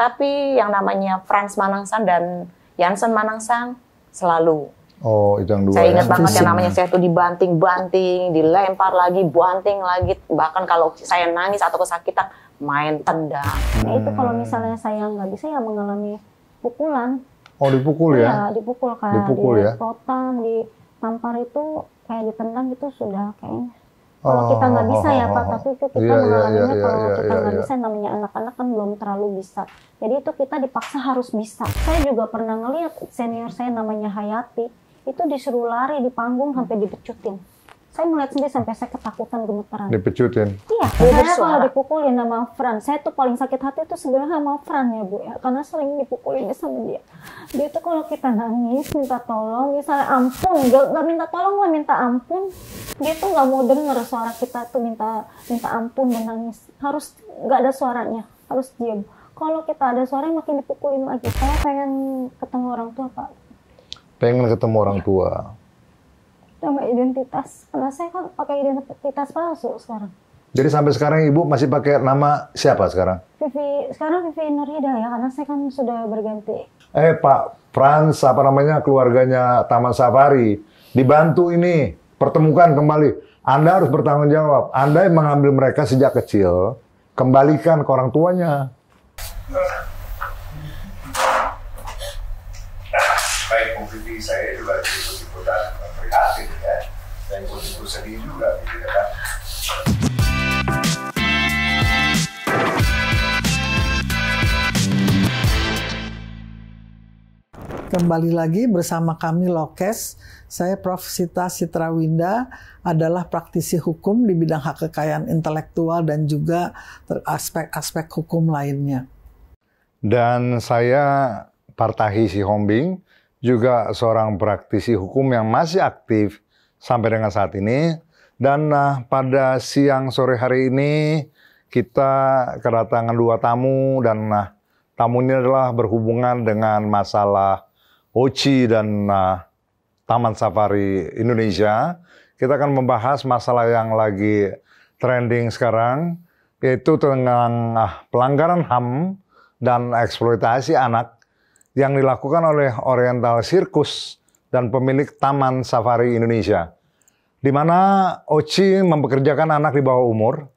Tapi yang namanya Frans Manangsang dan Jansen Manangsang selalu. Oh, itu yang dua. Saya ingat ya? banget yang namanya saya tuh dibanting-banting, dilempar lagi, banting lagi. Bahkan kalau saya nangis atau kesakitan, main tendang. Nah, itu kalau misalnya saya nggak bisa ya mengalami pukulan. Oh, dipukul ya? Iya, dipukul kayak Dipukul ya? dirotan, ditampar itu kayak ditendang itu sudah kayaknya. Kalau kita nggak bisa ya Pak, tapi itu kita mengalaminya kalau kita nggak bisa, namanya anak-anak kan belum terlalu bisa. Jadi itu kita dipaksa harus bisa. Saya juga pernah ngeliat senior saya namanya Hayati, itu disuruh lari di panggung sampai dipecutin. Saya melihat sendiri sampai saya ketakutan, gemeteran. Dipecutin? Iya, saya kalau dipukulin sama Fran, saya tuh paling sakit hati itu sebenarnya sama Fran ya Bu ya, karena sering dipukulin sama dia. Dia tuh kalau kita nangis, minta tolong, misalnya ampun, gak minta tolong lah, minta ampun, dia tuh gak mau denger suara kita tuh minta ampun dan nangis. Harus gak ada suaranya, harus diam. Kalau kita ada suara makin dipukulin lagi. Saya pengen ketemu orang tua Pak. Pengen ketemu orang tua. Sama identitas, karena saya kan pakai identitas palsu sekarang. Jadi sampai sekarang Ibu masih pakai nama siapa sekarang? Sekarang Vivi Nurhida ya, karena saya kan sudah berganti. Pak Frans, apa namanya, keluarganya Taman Safari, dibantu ini, pertemukan kembali. Anda harus bertanggung jawab. Anda yang mengambil mereka sejak kecil, kembalikan ke orang tuanya. Baik, Bu Vivi, saya juga ikut-ikutan prihatin ya, dan ikut-ikut sedih juga gitu ya kan. Kembali lagi bersama kami Lokes. Saya Prof. Sita Citrawinda, adalah praktisi hukum di bidang hak kekayaan intelektual dan juga aspek-aspek hukum lainnya. Dan saya Partahi Sihombing, juga seorang praktisi hukum yang masih aktif sampai dengan saat ini. Dan pada siang sore hari ini kita kedatangan dua tamu, dan tamu ini adalah berhubungan dengan masalah OCI dan Taman Safari Indonesia. Kita akan membahas masalah yang lagi trending sekarang, yaitu tentang pelanggaran HAM dan eksploitasi anak yang dilakukan oleh Oriental Circus dan pemilik Taman Safari Indonesia, di mana OCI mempekerjakan anak di bawah umur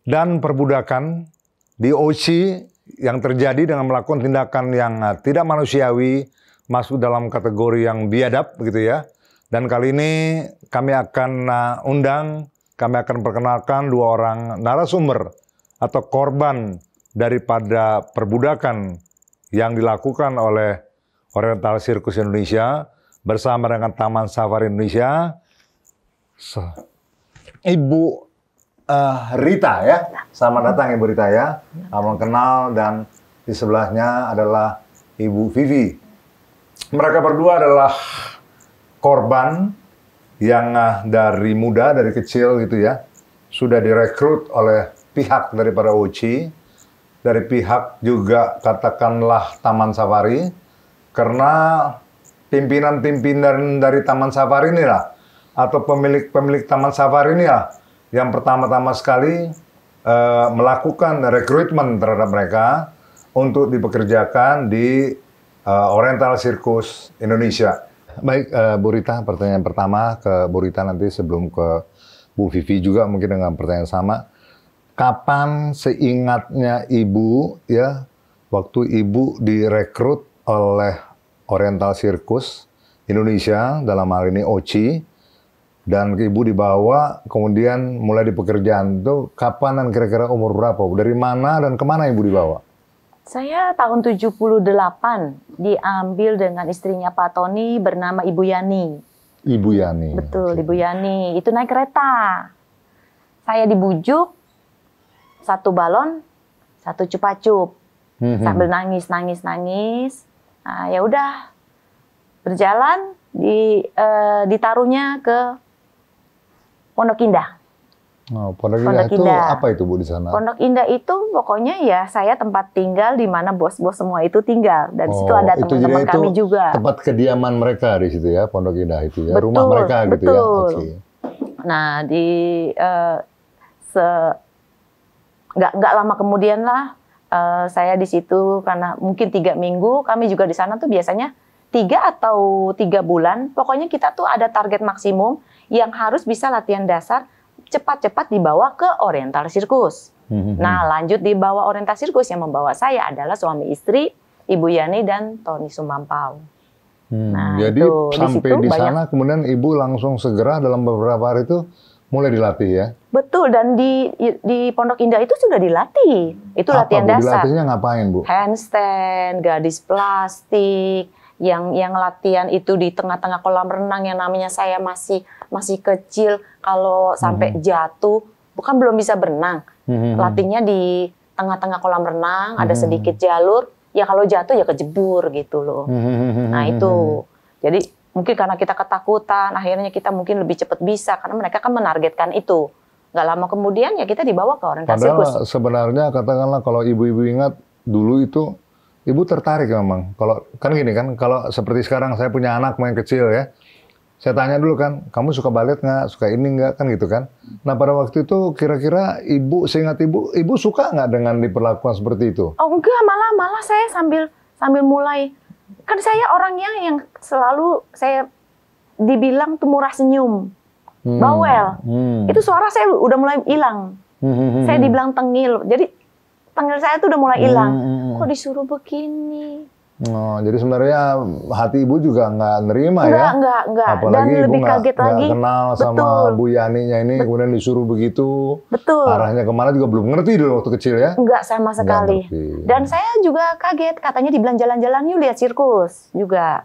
dan perbudakan di OCI yang terjadi dengan melakukan tindakan yang tidak manusiawi, masuk dalam kategori yang biadab gitu ya. Dan kali ini kami akan kami akan perkenalkan dua orang narasumber atau korban daripada perbudakan yang dilakukan oleh Oriental Circus Indonesia bersama dengan Taman Safari Indonesia. Ibu Rita ya, selamat datang Ibu Rita ya. Salam kenal, dan di sebelahnya adalah Ibu Vivi. Mereka berdua adalah korban yang dari muda, dari kecil gitu ya, sudah direkrut oleh pihak daripada OCI, dari pihak juga katakanlah Taman Safari, karena pimpinan-pimpinan dari Taman Safari inilah, atau pemilik Taman Safari inilah, yang pertama-tama sekali melakukan rekrutmen terhadap mereka untuk dipekerjakan di Oriental Circus Indonesia. Baik, Bu Rita, pertanyaan pertama ke Bu Rita, nanti sebelum ke Bu Vivi juga mungkin dengan pertanyaan sama. Kapan seingatnya Ibu ya, waktu Ibu direkrut oleh Oriental Circus Indonesia, dalam hal ini OCI, dan Ibu dibawa kemudian mulai di pekerjaan itu, kapan dan kira-kira umur berapa? Dari mana dan kemana Ibu dibawa? Saya tahun 78 diambil dengan istrinya Pak Tony bernama Ibu Yani. Ibu Yani. Betul, Ibu Yani. Itu naik kereta. Saya dibujuk, satu balon, satu cupa-cup. Sambil nangis. Nah, ya udah, berjalan, ditaruhnya ke Pondok Indah. Oh, Pondok Indah itu apa itu Bu di sana? Pondok Indah itu pokoknya ya saya tempat tinggal di mana bos-bos semua itu tinggal. Dan situ ada teman-teman kami juga. Tempat kediaman mereka di situ ya, Pondok Indah itu ya, betul, rumah mereka gitu ya. Okay. Nah, nggak lama kemudian lah saya di situ karena mungkin 3 minggu, kami juga di sana tuh biasanya 3 atau 3 bulan, pokoknya kita tuh ada target maksimum yang harus bisa latihan dasar cepat-cepat dibawa ke Oriental Circus. Nah, lanjut dibawa Oriental Circus, yang membawa saya adalah suami istri, Ibu Yani dan Tony Sumampau. Nah, jadi itu, sampai di sana kemudian Ibu langsung segera dalam beberapa hari itu mulai dilatih ya? Betul, dan di Pondok Indah itu sudah dilatih. Itu latihan Bu? dasar. Dilatihnya ngapain, Bu? Handstand, gadis plastik, yang latihan itu di tengah-tengah kolam renang yang namanya saya masih kecil, kalau sampai jatuh, bukan belum bisa berenang. Latihnya di tengah-tengah kolam renang, ada sedikit jalur, ya kalau jatuh ya kejebur gitu loh. Nah itu, jadi mungkin karena kita ketakutan, akhirnya kita mungkin lebih cepat bisa, karena mereka kan menargetkan itu. Nggak lama kemudian ya kita dibawa ke Oriental Circus. Padahal sebenarnya katakanlah kalau ibu-ibu ingat dulu itu, ibu tertarik memang. Kalau kan gini kan, kalau seperti sekarang saya punya anak main kecil ya, saya tanya dulu kan, kamu suka balet nggak, suka ini nggak, kan gitu kan. Nah pada waktu itu kira-kira ibu, seingat ibu suka nggak dengan diperlakukan seperti itu? Oh enggak, malah saya sambil mulai, kan saya orangnya yang selalu saya dibilang tuh murah senyum, bawel. Itu suara saya udah mulai hilang. Saya dibilang tengil, jadi tengil saya tuh udah mulai hilang. Kok disuruh begini? Oh, jadi sebenarnya hati ibu juga nggak nerima ya? Enggak. Apalagi Dan ibu lebih kaget lagi. Nggak kenal sama Bu Yani-nya ini, kemudian disuruh begitu. Betul. Arahnya kemana juga belum ngerti dulu waktu kecil ya? Enggak sama sekali. Dan saya juga kaget, katanya dibilang jalan-jalan yuk lihat sirkus juga.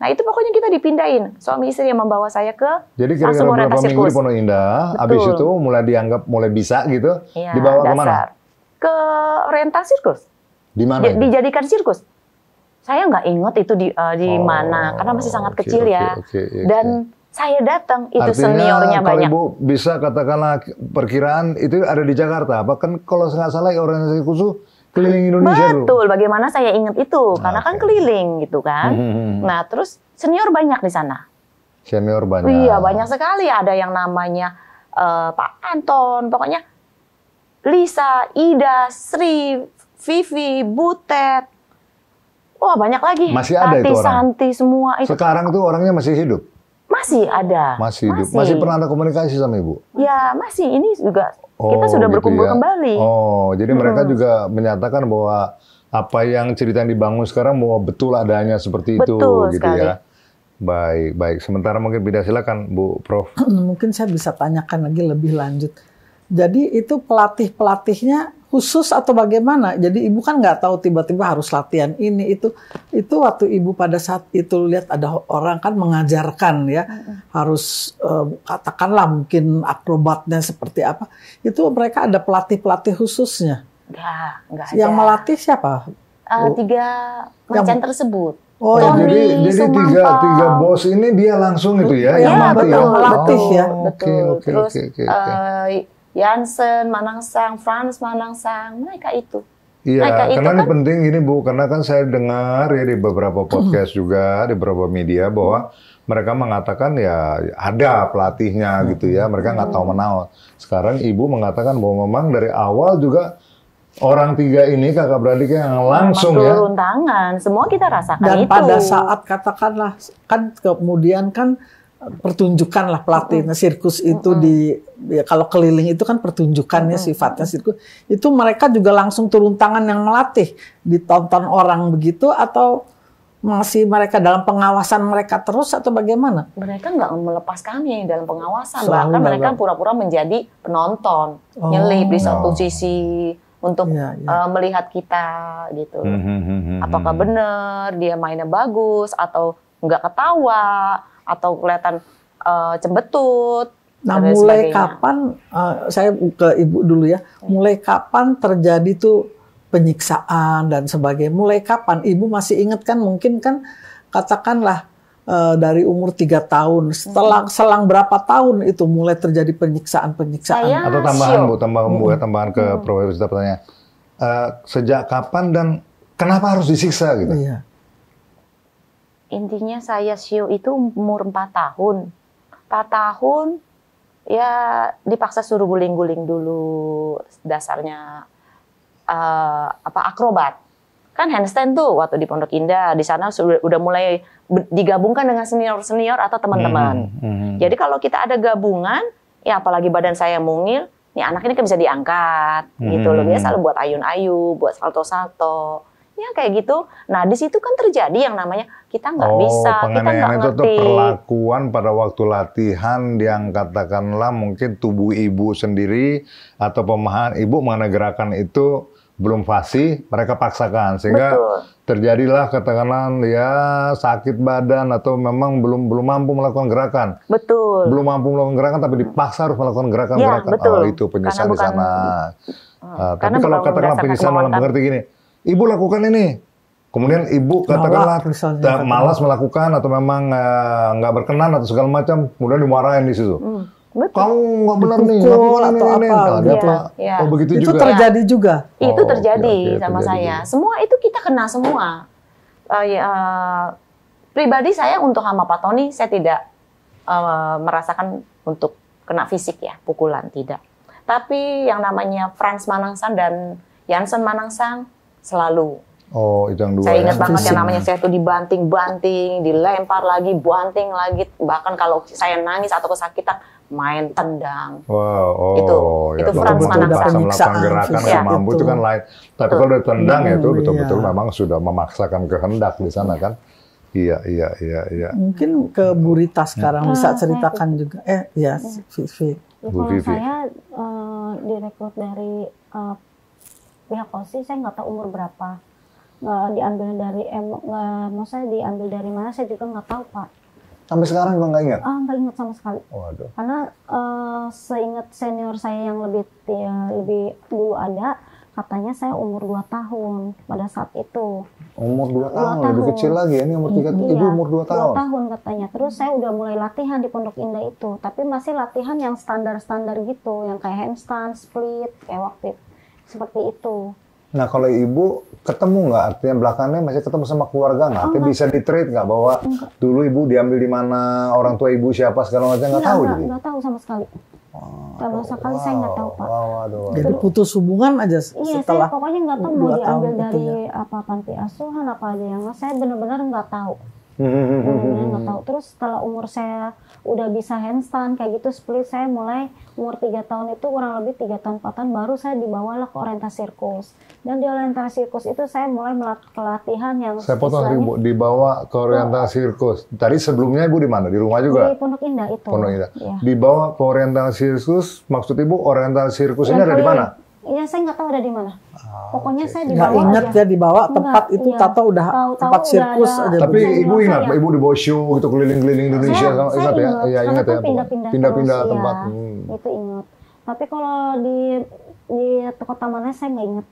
Nah itu pokoknya kita dipindahin, suami istri yang membawa saya ke jadi kira-kira beberapa minggu di Pondok Indah, habis itu mulai dianggap mulai bisa gitu, ya, dibawa kemana? Ke Oriental Circus. Di mana? Dijadikan sirkus. Saya nggak ingat itu di mana, karena masih sangat kecil ya. Dan saya datang, itu artinya, seniornya banyak. Kalau Ibu bisa katakanlah perkiraan itu ada di Jakarta, apa kan kalau nggak salah organisasi khusus keliling Indonesia dulu. Betul, bagaimana saya ingat itu, karena kan keliling gitu kan. Nah terus senior banyak di sana. Senior banyak. Iya banyak sekali, ada yang namanya Pak Anton, pokoknya Lisa, Ida, Sri, Vivi, Butet. Wah banyak lagi. Masih ada Tati, itu orang? Santi, semua itu. Sekarang tuh orangnya masih hidup? Masih ada. Masih hidup. Masih pernah ada komunikasi sama Ibu? Ya masih, ini juga kita sudah gitu berkumpul ya? kembali. Oh, jadi mereka juga menyatakan bahwa apa yang cerita yang dibangun sekarang bahwa betul adanya seperti itu gitu sekali. Ya. Baik. Sementara mungkin Bida silakan Bu Prof. Mungkin saya bisa tanyakan lagi lebih lanjut. Jadi itu pelatihnya khusus atau bagaimana? Jadi ibu kan nggak tahu tiba-tiba harus latihan ini itu waktu ibu pada saat itu lihat ada orang kan mengajarkan ya harus katakanlah mungkin akrobatnya seperti apa, itu mereka ada pelatih khususnya. Nggak ada. Yang melatih siapa? 3 macan tersebut. Oh, jadi tiga bos ini dia langsung itu ya, yang melatih. Betul, melatih ya. Betul. Terus Oke. Jansen, Manangsang, Frans Manangsang, mereka itu. Iya, karena ini kan penting ini Bu, karena kan saya dengar ya di beberapa podcast juga, di beberapa media bahwa mereka mengatakan ya ada pelatihnya gitu ya, mereka nggak tahu menahu. Sekarang Ibu mengatakan bahwa memang dari awal juga orang 3 ini kakak beradik yang langsung ya. Turun tangan, semua kita rasakan Dan itu. pada saat katakanlah kan kemudian kan pertunjukan lah pelatih sirkus itu ya kalau keliling itu kan pertunjukannya sifatnya sirkus itu mereka juga langsung turun tangan yang melatih, ditonton orang begitu atau masih mereka dalam pengawasan mereka terus atau bagaimana? Mereka nggak melepas kami dalam pengawasan, Selalu bahkan mereka pura-pura menjadi penonton, nyelip di satu sisi untuk melihat kita gitu. Apakah benar dia mainnya bagus atau nggak ketawa atau kelihatan cembetut. Nah mulai kapan, saya ke Ibu dulu ya, mulai kapan terjadi tuh penyiksaan dan sebagainya, mulai kapan? Ibu masih ingat kan mungkin kan katakanlah dari umur 3 tahun, selang berapa tahun itu mulai terjadi penyiksaan? Atau tambahan ke Profesor pertanyaan, sejak kapan dan kenapa harus disiksa gitu? Iya. Intinya saya show itu umur 4 tahun. 4 tahun ya dipaksa suruh guling-guling dulu dasarnya. akrobat. Kan handstand tuh waktu di Pondok Indah, di sana udah mulai digabungkan dengan senior-senior atau teman-teman. Jadi kalau kita ada gabungan, ya apalagi badan saya mungil, nih anak ini kan bisa diangkat gitu loh. Biasa buat ayun-ayu, buat salto-salto. Ya kayak gitu. Nah di situ kan terjadi yang namanya kita nggak bisa, kita nggak ngerti. Itu perlakuan pada waktu latihan yang katakanlah mungkin tubuh ibu sendiri atau pemahaman ibu mengenai gerakan itu belum fasih, mereka paksakan sehingga terjadilah katakanlah ya sakit badan atau memang belum mampu melakukan gerakan. Betul. Belum mampu melakukan gerakan tapi dipaksa harus melakukan gerakan-gerakan. Ya, betul. Oh itu penyiksaan di sana. Tapi kalau bukan katakanlah penyiksaan dalam pengerti gini, ibu lakukan ini, kemudian ibu katakanlah malas melakukan atau memang nggak berkenan atau segala macam, kemudian dimarahin di situ. Betul. Kamu nggak benar nih, Dipukul atau apa. Ya. Oh begitu Itu juga. terjadi juga. Itu terjadi oke, sama terjadi saya. juga. Semua itu kita kena semua. Pribadi saya untuk sama Pak Tony, saya tidak merasakan untuk kena fisik ya, pukulan tidak. Tapi yang namanya Frans Manangsang dan Jansen Manangsang selalu. Oh itu yang dua. Saya ingat banget fisik. yang namanya saya tuh dibanting-banting, dilempar lagi, banting lagi. Bahkan kalau saya nangis atau kesakitan, main tendang. Wow, Itu Frans betul-betul Manangsang. paksa melakukan gerakan nggak mampu itu kan lain. Tapi kalau udah tendang ya itu betul-betul memang sudah memaksakan kehendak di sana kan. Iya. Mungkin ke Bu Rita sekarang bisa ceritakan juga. Ya, Vivi. Ya, Bu kalau Vivi. saya direkrut dari pihak OSI, saya nggak tahu umur berapa. Diambil dari maksudnya diambil dari mana saya juga nggak tahu Pak. Sampai sekarang juga nggak ingat? Nggak ingat sama sekali. Waduh. Karena seingat senior saya yang lebih dulu ada, katanya saya umur 2 tahun pada saat itu. Umur 2 tahun, 2 lebih tahun. kecil lagi ya, ini umur 3 tahun, ibu umur 2 tahun. 2 tahun katanya. Terus saya udah mulai latihan di Pondok Indah itu, tapi masih latihan yang standar-standar gitu, yang kayak handstand, split, kayak waktu seperti itu. Nah kalau ibu ketemu nggak, artinya belakangnya masih ketemu sama keluarga nggak? Artinya bisa di-treat nggak bahwa dulu ibu diambil di mana, orang tua ibu siapa segala macam nggak tahu jadi? Nggak tahu sama sekali. Sama sekali saya nggak tahu Pak. Waduh. Jadi putus hubungan aja Iya, setelah saya pokoknya nggak tahu mau 2 tahun diambil itu dari ya. apa panti asuhan apa aja yang saya benar-benar nggak tahu. Benar-benar nggak tahu. Terus setelah umur saya udah bisa handstand kayak gitu split, saya mulai umur 3 tahun itu kurang lebih 3 tahun 4 tahun baru saya dibawalah ke orientasi sirkus. Dan di orientasi sirkus itu saya mulai pelatihan yang Saya potong istilahnya ibu, dibawa ke orientasi sirkus. Tadi sebelumnya ibu di mana? Di rumah juga? di Pondok Indah itu. Pondok Indah. Iya. Dibawa ke orientasi sirkus, maksud ibu orientasi sirkus ini ada di mana? Iya, saya nggak tahu ada di mana. Pokoknya saya nggak dibawa ingat aja. ya dibawa tempat Nggak, itu iya. tato udah Tahu-tahu tempat udah sirkus ada. aja. Tapi Saya ibu bilang, ingat, saya- ibu dibawa show gitu keliling-keliling Indonesia, Saya ingat ya? ingat, Iya karena ingat kan ya. pindah-pindah terus, tempat. iya. Itu ingat. Tapi kalau di kota mana saya nggak ingat.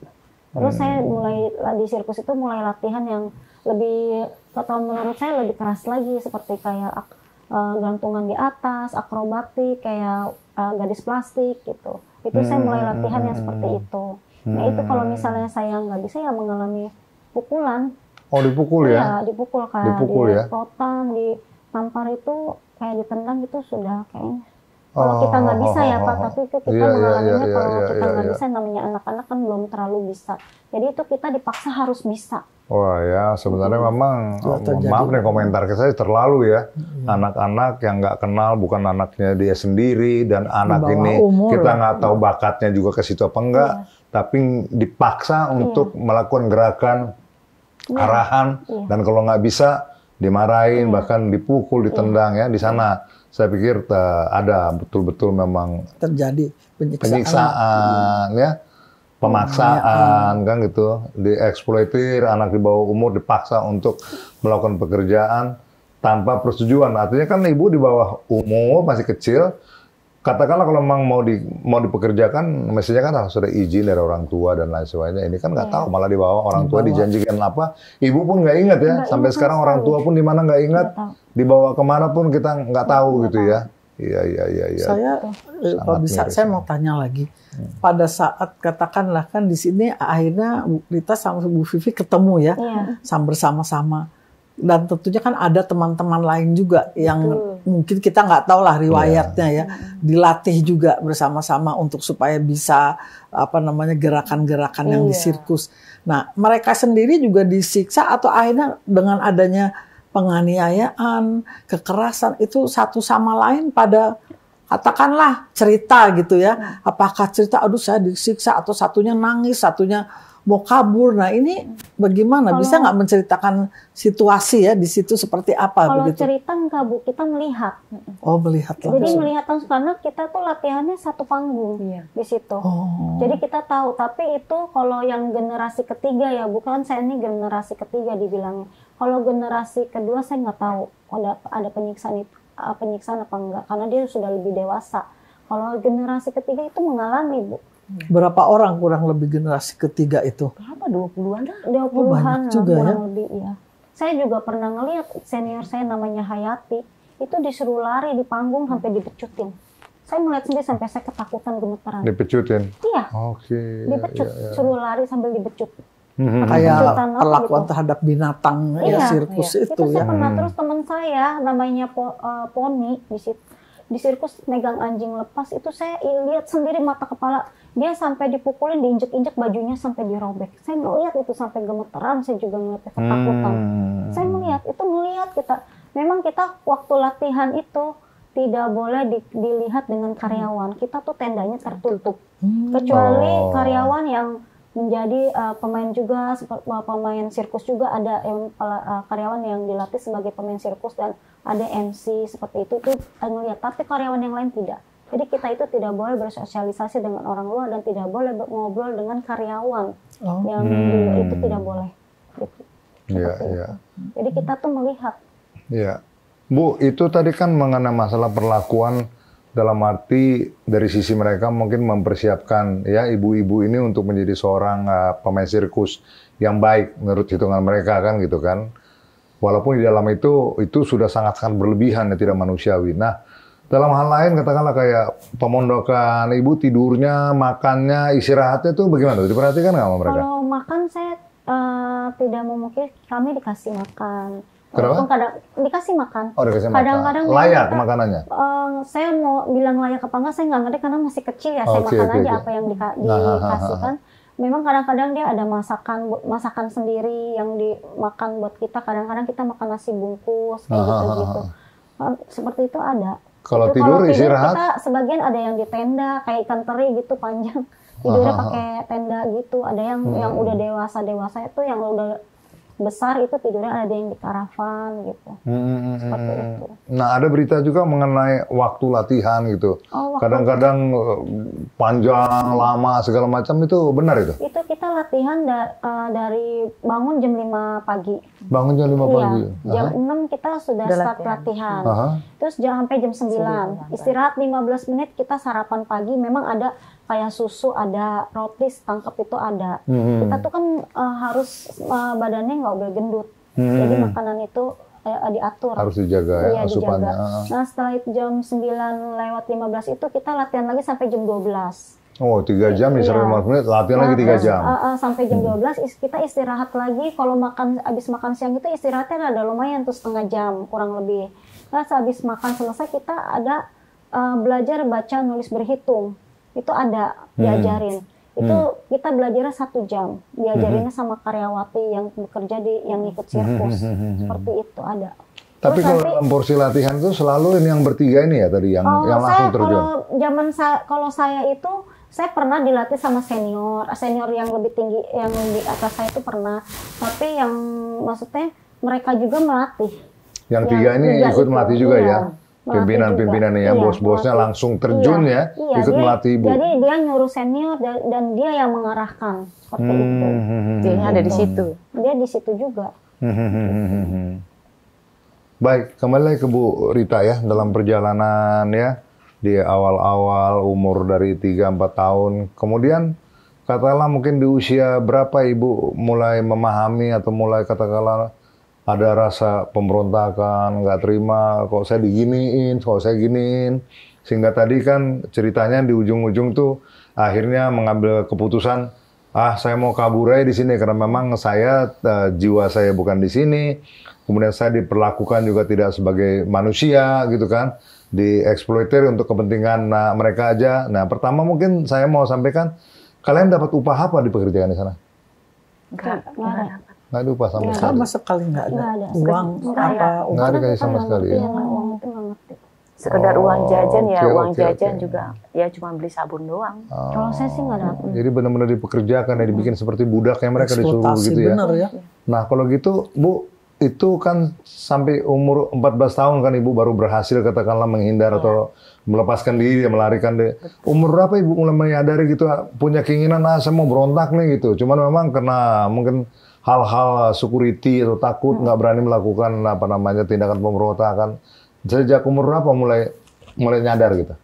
Terus saya mulai di sirkus itu mulai latihan yang lebih, kalau menurut saya lebih keras lagi, seperti kayak gantungan di atas, akrobatik, kayak gadis plastik gitu. Itu saya mulai latihan yang seperti itu. Nah itu kalau misalnya saya nggak bisa ya mengalami pukulan. Oh dipukul ya? Iya, dipukul kayak Dipukul ya? diprotan, ditampar itu kayak ditendang itu sudah kayaknya. Kalau kita nggak bisa ya Pak, tapi itu kita mengalaminya kalau kita nggak bisa, namanya anak-anak kan belum terlalu bisa. Jadi itu kita dipaksa harus bisa. Wah ya sebenarnya memang terjadi. maaf nih komentar saya terlalu ya. Anak-anak yang nggak kenal bukan anaknya dia sendiri dan anak bawah ini umur kita lah. nggak tahu bakatnya juga ke situ apa enggak, tapi dipaksa untuk melakukan gerakan arahan dan kalau nggak bisa dimarahin bahkan dipukul ditendang ya di sana. Saya pikir ada betul-betul memang terjadi penyiksaan ya, pemaksaan kan gitu, dieksploitir anak di bawah umur dipaksa untuk melakukan pekerjaan tanpa persetujuan. Artinya kan ibu di bawah umur masih kecil, katakanlah kalau memang mau dipekerjakan mestinya kan harus ada izin dari orang tua dan lain sebagainya. Ini kan nggak tahu, malah di bawah orang tua dijanjikan apa, ibu pun nggak ingat ya, sampai sekarang orang tua pun di mana nggak ingat, dibawa kemana pun kita nggak tahu gitu ya. Iya. Saya kalau bisa miris, saya mau tanya lagi. Pada saat katakanlah kan di sini akhirnya Bu Rita sama Bu Vivi ketemu ya, Iya. bersama-sama. Dan tentunya kan ada teman-teman lain juga yang mungkin kita nggak tahu lah riwayatnya ya, dilatih juga bersama-sama untuk supaya bisa gerakan-gerakan yang di sirkus. Nah, mereka sendiri juga disiksa atau akhirnya dengan adanya penganiayaan, kekerasan itu satu sama lain pada katakanlah cerita gitu ya. Apakah cerita aduh saya disiksa atau satunya nangis, satunya mau kabur. Nah, ini bagaimana? Bisa nggak menceritakan situasi ya di situ seperti apa Kalau begitu? cerita enggak Bu, kita melihat. Oh, melihat Jadi langsung. melihat langsung karena kita tuh latihannya satu panggung di situ. Oh. Jadi kita tahu, tapi itu kalau yang generasi ketiga ya, bukan saya ini generasi ketiga dibilangnya. Kalau generasi kedua saya nggak tahu ada penyiksaan itu, penyiksaan apa enggak, karena dia sudah lebih dewasa. Kalau generasi ketiga itu mengalami Bu. Berapa orang kurang lebih generasi ketiga itu? Berapa 20-an dah? 20-an banyak juga kurang ya. lebih ya. Saya juga pernah ngelihat senior saya namanya Hayati, itu disuruh lari di panggung sampai dibecutin. Saya melihat sendiri sampai saya ketakutan gemeteran. Dipecutin. Iya, Oke. dibecut, suruh lari sambil dibecut. Kayak Kejutan apa perlakuan gitu. terhadap binatang ya, Iya, sirkus itu Itu saya ya. pernah terus teman saya namanya Poni di sirkus megang anjing lepas itu saya lihat sendiri mata kepala dia sampai dipukulin, diinjek-injek bajunya sampai dirobek. Saya melihat itu sampai gemeteran, saya juga ngeliat ketakutan. Saya melihat kita memang kita waktu latihan itu tidak boleh dilihat dengan karyawan. Kita tuh tendanya tertutup. Kecuali karyawan yang menjadi pemain juga, pemain sirkus juga ada yang karyawan yang dilatih sebagai pemain sirkus dan ada MC seperti itu ngelihat. Tapi karyawan yang lain tidak. Jadi kita itu tidak boleh bersosialisasi dengan orang luar dan tidak boleh ngobrol dengan karyawan yang itu tidak boleh. Gitu. Iya, Seperti iya. itu. Jadi kita tuh melihat. Iya. Bu, itu tadi kan mengenai masalah perlakuan dalam arti dari sisi mereka mungkin mempersiapkan ya ibu-ibu ini untuk menjadi seorang pemain sirkus yang baik menurut hitungan mereka kan gitu kan. Walaupun di dalam itu sudah sangat-sangat berlebihan ya, tidak manusiawi. Nah, dalam hal lain katakanlah kayak pemondokan, ibu tidurnya, makannya, istirahatnya itu bagaimana? Diperhatikan nggak sama mereka? Kalau makan saya tidak memungkiri, kami dikasih makan. Kenapa? Walaupun kadang dikasih makan. Oh, dikasih makan. Kadang-kadang Layak kita, makanannya? Saya mau bilang layak apa enggak saya nggak ngerti karena masih kecil ya. Saya Oke, makan oke, aja oke. apa yang dikasihkan. Memang kadang-kadang dia ada masakan sendiri yang dimakan buat kita. Kadang-kadang kita makan nasi bungkus kayak gitu-gitu. Seperti itu ada. Kalau Itu tidur istirahat? kita sebagian ada yang di tenda kayak ikan teri gitu panjang. Tidurnya pakai tenda gitu. Ada yang udah dewasa itu yang udah besar itu tidurnya ada yang di karavan gitu. Seperti itu. Nah, ada berita juga mengenai waktu latihan gitu. Oh, waktu Kadang-kadang panjang, lama, segala macam itu benar itu? itu kita latihan dari bangun jam 5 pagi. Bangun jam 5 pagi? Iya, jam 6 kita sudah Udah start latihan. Aha. Terus sampai jam 9. Istirahat 15 menit kita sarapan pagi. Memang ada kayak susu, ada roti setangkap itu ada. Kita tuh kan harus badannya nggak boleh gendut. Jadi makanan itu diatur. Harus dijaga ya, Iya, asupannya. dijaga. Nah setelah itu jam 9:15 itu kita latihan lagi sampai jam 12. Oh, 3 jam, istirahat 15 menit, latihan lagi 3 jam. Sampai jam 12 kita istirahat lagi. Kalau habis makan siang itu istirahatnya ada lumayan tuh setengah jam kurang lebih. Nah habis makan selesai kita ada belajar baca nulis berhitung. Itu ada diajarin. Itu kita belajarnya 1 jam. Diajarinnya sama karyawati yang bekerja yang ikut sirkus. Seperti itu ada. Tapi Terus kalau nanti- dalam porsi latihan itu selalu ini yang bertiga ini ya tadi yang langsung terjun. Kalau saya itu saya pernah dilatih sama senior yang lebih tinggi, yang di atas saya itu pernah. Tapi yang maksudnya mereka juga melatih. Yang tiga ini tiga ikut itu, melatih juga iya. ya. Melatih Pimpinan-pimpinan juga. nih, yang Iya, bos-bosnya melatih. langsung terjun ya, ikut dia- melatih ibu. Jadi dia nyuruh senior dan dia yang mengarahkan seperti itu. Dia ada di situ. Dia di situ juga. Baik, kembali lagi ke Bu Rita ya, dalam perjalanan ya, di awal-awal umur dari 3-4 tahun. Kemudian, katakanlah mungkin di usia berapa Ibu mulai memahami atau mulai katakanlah ada rasa pemberontakan, nggak terima, kok saya diginiin, kok saya giniin. Sehingga tadi kan ceritanya di ujung-ujung tuh akhirnya mengambil keputusan, saya mau kabur aja di sini karena memang saya jiwa saya bukan di sini. Kemudian saya diperlakukan juga tidak sebagai manusia gitu kan, dieksploitir untuk kepentingan mereka aja. Nah, pertama mungkin saya mau sampaikan, kalian dapat upah apa di pekerjaan di sana? Enggak dapat. Nggak ada upah sama sekali. Sama sekali nggak ada. Nggak ada. Uang apa? Nggak dikasih sama sekali ya. Uang itu nggak ngerti. Sekedar uang jajan ya, oke, uang oke, jajan oke. juga ya cuma beli sabun doang. Kalau saya sih nggak dapat. Jadi benar-benar dipekerjakan ya, dibikin seperti budaknya mereka disuruh Eksploitasi gitu ya. bener ya. Nah, kalau gitu, Bu, itu kan sampai umur 14 tahun kan Ibu baru berhasil katakanlah menghindar atau melepaskan diri, melarikan diri. Umur berapa Ibu mulai menyadari gitu, punya keinginan, saya mau berontak nih gitu. Cuman memang karena mungkin hal-hal security atau takut nggak berani melakukan apa namanya tindakan pemberontakan. Sejak umur berapa mulai nyadar gitu?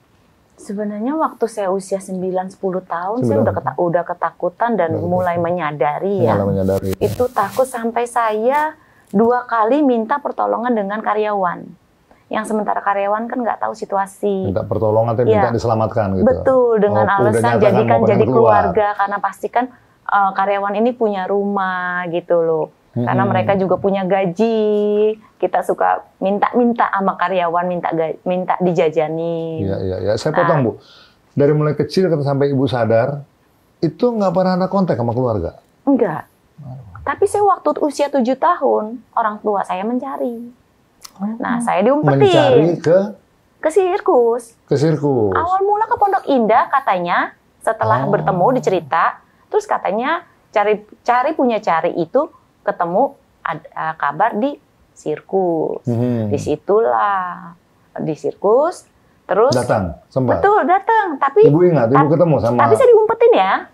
Sebenarnya waktu saya usia 9-10 tahun saya udah ketakutan dan mulai menyadari ya. Mulai menyadari. Itu takut sampai saya 2 kali minta pertolongan dengan karyawan. Yang sementara karyawan kan nggak tahu situasi. Minta pertolongan tapi minta diselamatkan gitu. Betul, dengan udah alasan nyatakan jadikan mau jadi pengen keluar. keluarga karena pastikan karyawan ini punya rumah gitu loh. Karena mereka juga punya gaji. Kita suka minta-minta sama karyawan, minta dijajani. Iya. Saya potong, Bu. Dari mulai kecil sampai Ibu sadar, itu nggak pernah ada kontak sama keluarga? Enggak. Tapi saya waktu usia 7 tahun, orang tua saya mencari. Nah, saya diumpetin. Mencari ke sirkus. ke sirkus. Awal mula ke Pondok Indah katanya, setelah bertemu dicerita, terus katanya cari itu ketemu kabar di sirkus. Disitulah di sirkus. Terus Datang, sempat. betul datang, tapi Ibu ingat, Ibu ketemu sama. tapi saya diumpetin ya,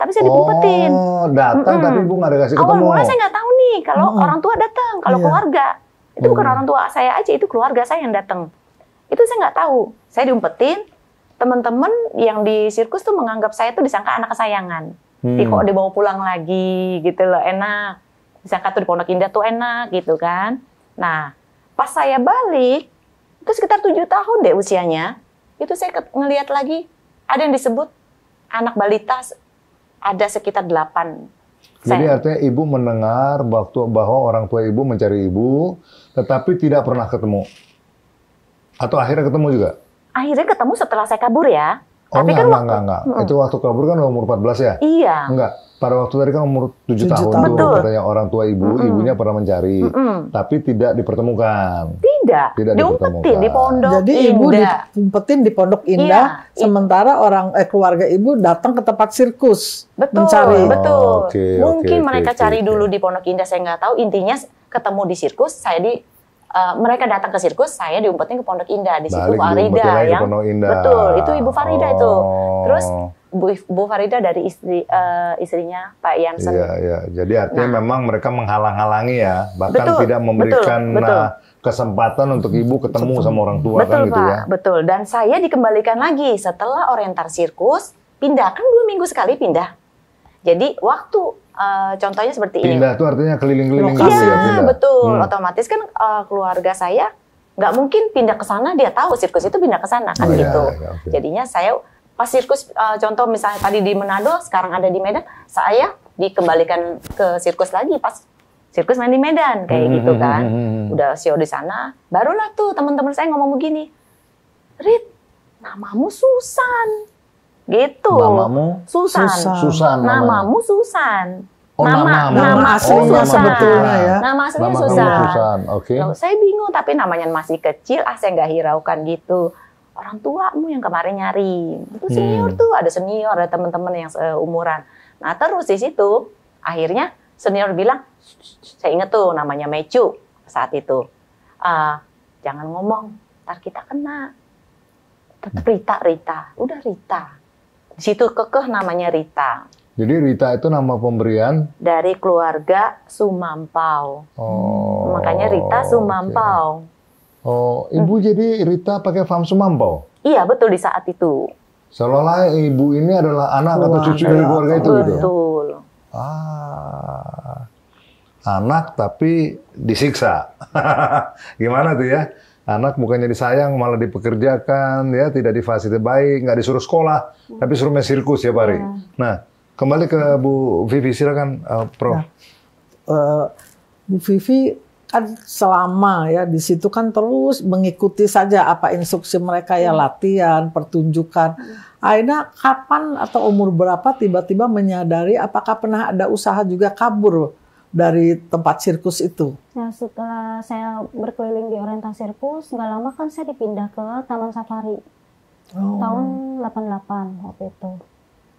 Oh, datang tapi Ibu nggak dikasih Awal ketemu. mula saya nggak tahu nih kalau orang tua datang, kalau keluarga itu bukan orang tua saya aja, itu keluarga saya yang datang. Itu saya nggak tahu. Saya diumpetin, teman-teman yang di sirkus tuh menganggap saya tuh disangka anak kesayangan. Kok dibawa pulang lagi gitu loh, enak. Disangka tuh di Pondok Indah tuh enak gitu kan. Nah, pas saya balik, itu sekitar 7 tahun deh usianya. Itu saya ngelihat lagi, ada yang disebut anak balita, ada sekitar 8. Jadi artinya Ibu mendengar bahwa orang tua Ibu mencari Ibu, tetapi tidak pernah ketemu. Atau akhirnya ketemu juga? Akhirnya ketemu setelah saya kabur ya. Oh, Tapi enggak. Itu waktu kabur kan umur 14 ya? Iya. Enggak. Pada waktu tadi kan umur 7 tahun tuh, Betul. katanya orang tua Ibu, ibunya pernah mencari, tapi tidak dipertemukan. Tidak diumpetin di Pondok Jadi Ibu Indah. diumpetin di Pondok Indah, sementara keluarga Ibu datang ke tempat sirkus mencari. Betul. Oke, Mungkin oke, mereka oke, cari oke. dulu di Pondok Indah, saya nggak tahu. Intinya ketemu di sirkus, mereka datang ke sirkus, saya diumpetin ke Pondok Indah. Di situ Balik Farida diumpetin lagi ke yang Pondok Indah. betul, itu Ibu Farida itu. Oh. Terus Bu Farida dari istrinya Pak Yansen. Iya. Jadi artinya memang mereka menghalang-halangi ya, bahkan Betul, tidak memberikan betul. Kesempatan untuk Ibu ketemu sama orang tua Betul, kan gitu Pak. ya. Betul. Dan saya dikembalikan lagi setelah orientar sirkus, pindah kan 2 minggu sekali pindah. Jadi waktu contohnya seperti ini. Pindah itu artinya keliling-keliling Lokasi. dulu ya, Iya, pindah. betul. Otomatis kan keluarga saya nggak mungkin pindah ke sana, dia tahu sirkus itu pindah ke sana kan Oh, iya, gitu. iya, oke. Jadinya saya pas sirkus, contoh misalnya tadi di Manado, sekarang ada di Medan, saya dikembalikan ke sirkus lagi pas sirkus main di Medan kayak gitu kan. Udah show di sana, barulah tuh teman-teman saya ngomong begini, Rit, namamu Susan. Gitu. Namamu? Susan. Susan namanya. Namamu Susan. Oh, nama aslinya nama sebetulnya ya. Nama aslinya Nama Susan. kamu Susan, oke. Loh, saya bingung, tapi namanya masih kecil, saya nggak hiraukan gitu. Orang tuamu yang kemarin nyari, itu senior tuh, ada senior, ada teman-teman yang seumuran. Nah terus di situ, akhirnya senior bilang, saya inget tuh namanya Mecu saat itu, jangan ngomong, ntar kita kena. Tetap Rita, udah Rita. Di situ kekeh namanya Rita. Jadi Rita itu nama pemberian Dari keluarga Sumampau. Oh. Makanya Rita Sumampau. Oh, Ibu jadi Rita pakai Fam Sumampau. Iya betul di saat itu. Seolah-olah Ibu ini adalah anak atau cucu dari keluarga itu gitu. Betul. Anak tapi disiksa. Gimana tuh ya? Anak bukannya disayang malah dipekerjakan ya, tidak difasilitasi baik, nggak disuruh sekolah, tapi suruh main sirkus ya Pari. Nah, Kembali ke Bu Vivi, silakan Prof. Nah, Bu Vivi kan selama ya di situ kan terus mengikuti saja apa instruksi mereka ya, latihan, pertunjukan. Akhirnya kapan atau umur berapa tiba-tiba menyadari apakah pernah ada usaha juga kabur dari tempat sirkus itu? Nah, setelah saya berkeliling di orientasi sirkus, nggak lama kan saya dipindah ke Taman Safari. Tahun 88 waktu itu.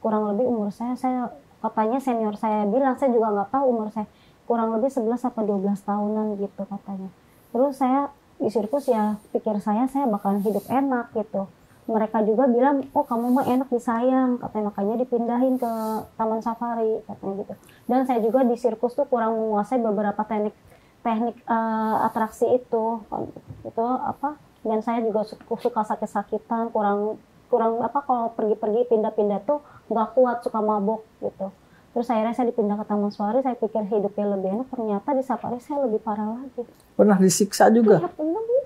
Kurang lebih umur saya katanya senior saya bilang, saya juga nggak tahu umur saya, kurang lebih 11 atau 12 tahunan gitu katanya. Terus saya di sirkus ya pikir saya bakalan hidup enak gitu. Mereka juga bilang, oh kamu mah enak disayang, katanya, makanya dipindahin ke Taman Safari katanya gitu. Dan saya juga di sirkus tuh kurang menguasai beberapa teknik atraksi itu apa, dan saya juga suka sakit-sakitan, kurang apa, kalau pergi-pergi pindah-pindah tuh nggak kuat, suka mabok gitu. Terus akhirnya saya dipindah ke Taman Safari, saya pikir hidupnya lebih enak, ternyata di Safari saya lebih parah lagi. Pernah disiksa juga? Ya, pernah, Bu.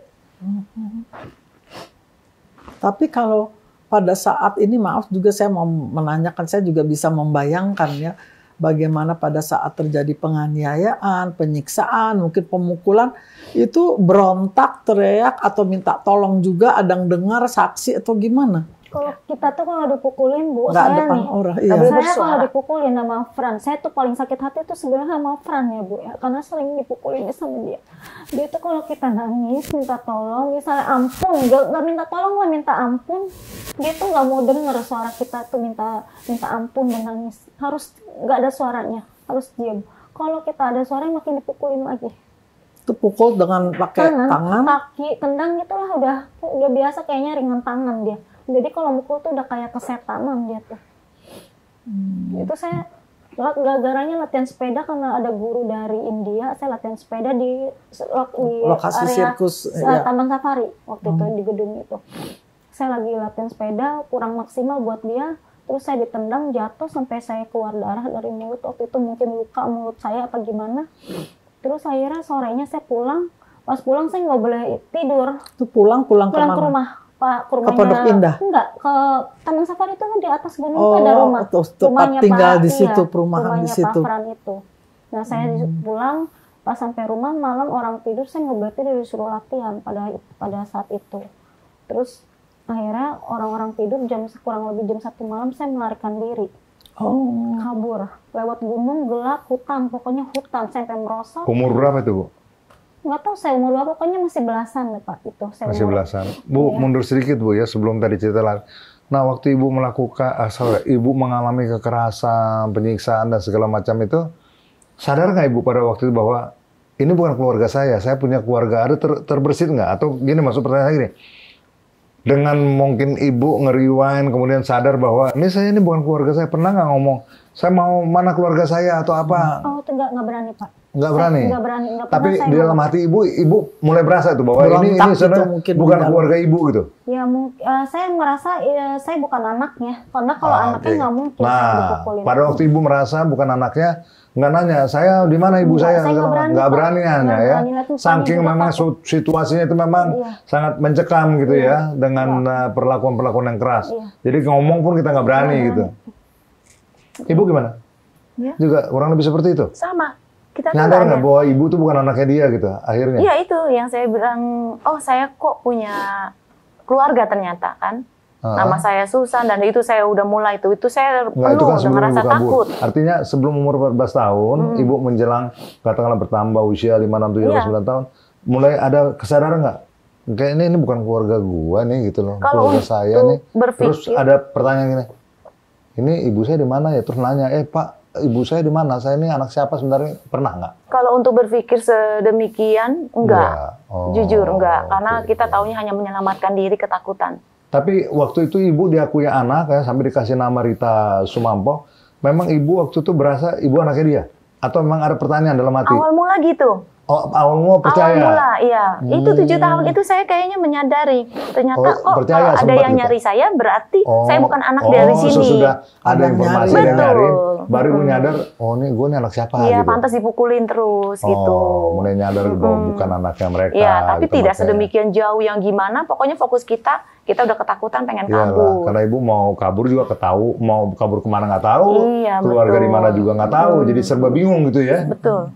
Tapi kalau pada saat ini, maaf juga saya mau menanyakan, saya juga bisa membayangkan ya, bagaimana pada saat terjadi penganiayaan, penyiksaan, mungkin pemukulan, itu berontak, teriak, atau minta tolong juga, ada yang dengar, saksi, atau gimana? Kalau kita tuh kalau dipukulin, Bu, nggak saya depan nih, orang, iya. saya kalau dipukulin sama Fran, saya tuh paling sakit hati tuh sebenarnya sama Fran ya, Bu, ya, karena sering dipukulinnya sama dia. Dia tuh kalau kita nangis, minta tolong, misalnya ampun, nggak minta tolong lah, minta ampun, dia tuh nggak mau denger suara kita tuh minta ampun dan nangis, harus nggak ada suaranya, harus diam. Kalau kita ada suaranya makin dipukulin lagi. Itu pukul dengan pakai tangan? Kaki, tendang gitulah, udah biasa, kayaknya ringan tangan dia. Jadi kalau mukul tuh udah kayak kesetanan dia tuh. Itu saya gara-garanya latihan sepeda karena ada guru dari India. Saya latihan sepeda di lokasi area sirkus, Taman Safari waktu itu di gedung itu. Saya lagi latihan sepeda kurang maksimal buat dia. Terus saya ditendang, jatuh sampai saya keluar darah dari mulut. Waktu itu mungkin luka mulut saya apa gimana. Terus akhirnya sorenya saya pulang. Pas pulang saya nggak boleh tidur. Itu pulang ke rumah. Pak, ke rumahnya, ke Pondok Indah? Enggak, ke Taman Safari itu kan di atas gunung itu ada rumah. Rumahnya tinggal di situ, perumahan di situ. Pak Fran itu. Nah, saya pulang, pas sampai rumah malam orang tidur, saya nggak boleh tidur, disuruh latihan pada saat itu. Terus akhirnya orang-orang tidur kurang lebih jam 1 malam saya melarikan diri. Kabur lewat gunung, gelap, hutan, pokoknya hutan sampai merosot. Umur berapa itu, Bu? Nggak tahu saya umur berapa, pokoknya masih belasan deh Pak itu. Masih belasan. Bu, mundur sedikit Bu ya, sebelum tadi cerita lagi. Nah, waktu Ibu Ibu mengalami kekerasan, penyiksaan dan segala macam itu, sadar nggak Ibu pada waktu itu bahwa ini bukan keluarga saya punya keluarga, ada terbersit nggak? Atau gini, maksud pertanyaan gini, dengan mungkin Ibu nge-rewind kemudian sadar bahwa ini bukan keluarga saya, pernah nggak ngomong, saya mau mana keluarga saya atau apa? Oh, itu nggak berani Pak. Nggak berani. Nggak tapi pernah di dalam hati Ibu mulai berasa itu bahwa ini sebenarnya bukan keluarga Ibu gitu. Ya, saya merasa saya bukan anaknya, karena kalau anaknya nggak mungkin saya dipukulin. Pada waktu Ibu merasa bukan anaknya, nggak nanya saya di mana ibu saya nggak berani nanya ya. Saking memang situasinya itu memang sangat mencekam gitu ya, dengan perlakuan yang keras. Jadi ngomong pun kita nggak berani gitu. Ibu gimana? Ya. Juga kurang lebih seperti itu. Sama. Kita nyadar nggak bahwa Ibu tuh bukan anaknya dia gitu akhirnya? Iya, itu yang saya bilang, oh saya kok punya keluarga ternyata kan. Nama saya Susan, dan itu saya udah mulai itu saya penuh dengan rasa takut. Artinya sebelum umur 14 tahun, Ibu menjelang katakanlah bertambah usia 5, 6, 7, 9 tahun, mulai ada kesadaran nggak? Kayak ini bukan keluarga gua nih gitu loh, keluarga saya nih. Terus ada pertanyaan gini, ini ibu saya di mana ya? Terus nanya, Pak, ibu saya di mana? Saya ini anak siapa sebenarnya? Pernah nggak? Kalau untuk berpikir sedemikian, enggak. Jujur enggak. Karena kita taunya hanya menyelamatkan diri, ketakutan. Tapi waktu itu Ibu diakui anak ya, sampai dikasih nama Rita Sumampo. Memang Ibu waktu itu berasa Ibu anaknya dia? Atau memang ada pertanyaan dalam hati? Awal mula gitu. Oh, awal mula percaya? Awal mula, iya. Itu 7 tahun itu saya kayaknya menyadari. Ternyata kalau ada yang nyari saya, berarti saya bukan anak dari sini. Sudah ada informasi yang nyari. baru Ibu nyadar, oh ini gue nih anak siapa Iya, gitu. pantas dipukulin terus gitu. Mulai nyadar bahwa bukan anaknya mereka. Iya, tapi gitu, tidak makanya. sedemikian jauh yang gimana. Pokoknya fokus kita udah ketakutan pengen Iyalah, kabur. karena Ibu mau kabur juga ketahu, mau kabur kemana nggak tahu, Iya, keluarga betul. di mana juga nggak tahu, jadi serba bingung gitu ya. Betul.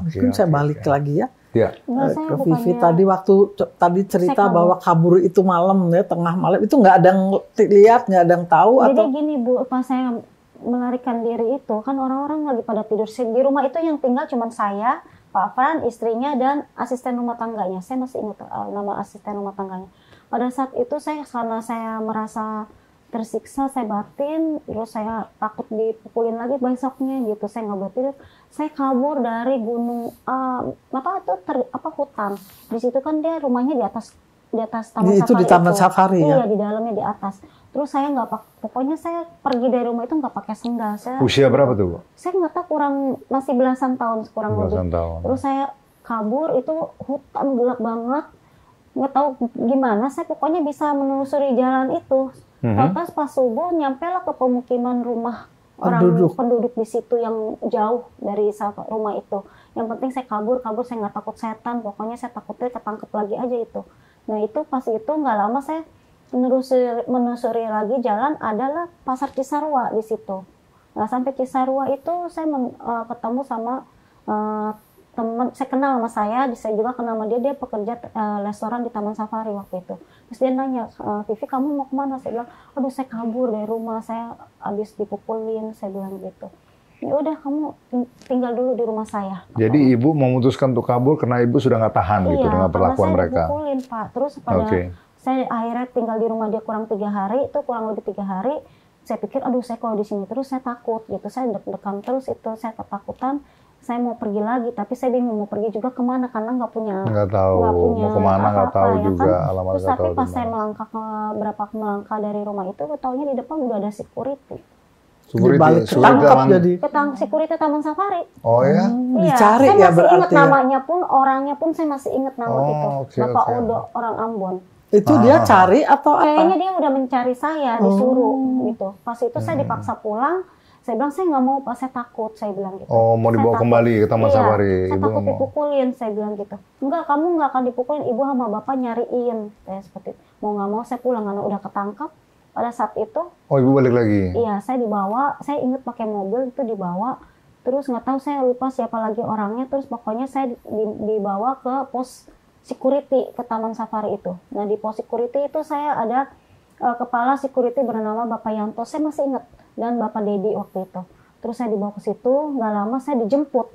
Mungkin saya balik lagi ya. Ya. Enggak, saya Ke Vivi bukannya- tadi waktu tadi cerita Saya kabur. bahwa kabur itu malam ya, tengah malam itu nggak ada yang lihat, nggak ada yang tahu Jadi atau gini Bu, pas saya melarikan diri itu kan orang-orang lagi pada tidur. Di rumah itu yang tinggal cuma saya, Pak Fran, istrinya dan asisten rumah tangganya. Saya masih ingat nama asisten rumah tangganya. Pada saat itu karena saya merasa tersiksa, saya batin, terus saya takut dipukulin lagi besoknya gitu. Saya nggak boleh tidur. Saya kabur dari gunung hutan. Di situ kan dia rumahnya di atas taman Itu safari di Taman itu. Safari, ya? Iya, di dalamnya di atas. Terus saya pokoknya saya pergi dari rumah itu nggak pakai sendal. Usia berapa tuh, Bu? Saya nggak tahu, masih belasan tahun kurang Belasan lebih. tahun. Terus saya kabur, itu hutan gelap banget, nggak tahu gimana. Saya pokoknya bisa menelusuri jalan itu. Terus pas subuh nyampe lah ke pemukiman rumah orang penduduk di situ yang jauh dari rumah itu. Yang penting saya kabur, saya nggak takut setan. Pokoknya saya takutnya ketangkep lagi aja itu. Nah itu pas itu nggak lama saya menelusuri lagi jalan, adalah pasar Cisarua di situ. Nah sampai Cisarua itu saya ketemu sama teman, saya kenal sama saya juga kenal sama dia pekerja restoran di Taman Safari waktu itu. Terus dia nanya, Vivi kamu mau kemana? Saya bilang, aduh saya kabur dari rumah, saya habis dipukulin, saya bilang gitu. Ya udah kamu tinggal dulu di rumah saya. Jadi Ibu memutuskan untuk kabur karena Ibu sudah nggak tahan gitu dengan perlakuan saya mereka. dipukulin Pak. Terus saya akhirnya tinggal di rumah dia kurang lebih 3 hari. Saya pikir, aduh saya kalau di sini terus saya takut gitu, saya deg-degan terus itu, saya ketakutan. Saya mau pergi lagi, tapi saya bingung mau pergi juga kemana karena nggak tahu mau kemana, nggak tahu ya juga kan? alamat. Terus tapi pas saya melangkah dari rumah itu, taunya di depan udah ada security. dibalik ketangkap jadi Security Taman Safari. Oh ya? Dicari saya ya masih berarti ingat ya? namanya pun, orangnya pun saya masih ingat nama itu. Bapak Odo, orang Ambon. Itu dia cari atau Kayaknya apa? dia udah mencari saya, disuruh gitu. Pas itu saya dipaksa pulang. Saya bilang saya nggak mau, Pak, saya takut, saya bilang gitu. Oh, mau dibawa kembali ke Taman Safari. Saya Ibu takut mau. dipukulin, saya bilang gitu. Enggak, kamu nggak akan dipukulin, ibu sama bapak nyariin. Saya seperti itu. Mau nggak mau saya pulang karena udah ketangkap. Pada saat itu, Oh, Ibu balik lagi. iya saya dibawa, saya ingat pakai mobil itu dibawa. Terus nggak tahu saya lupa siapa lagi orangnya. Terus pokoknya saya dibawa ke pos security ke Taman Safari itu. Nah di pos security itu saya ada kepala security bernama Bapak Yanto, saya masih ingat, dan Bapak Dedi waktu itu. Terus saya dibawa ke situ, nggak lama saya dijemput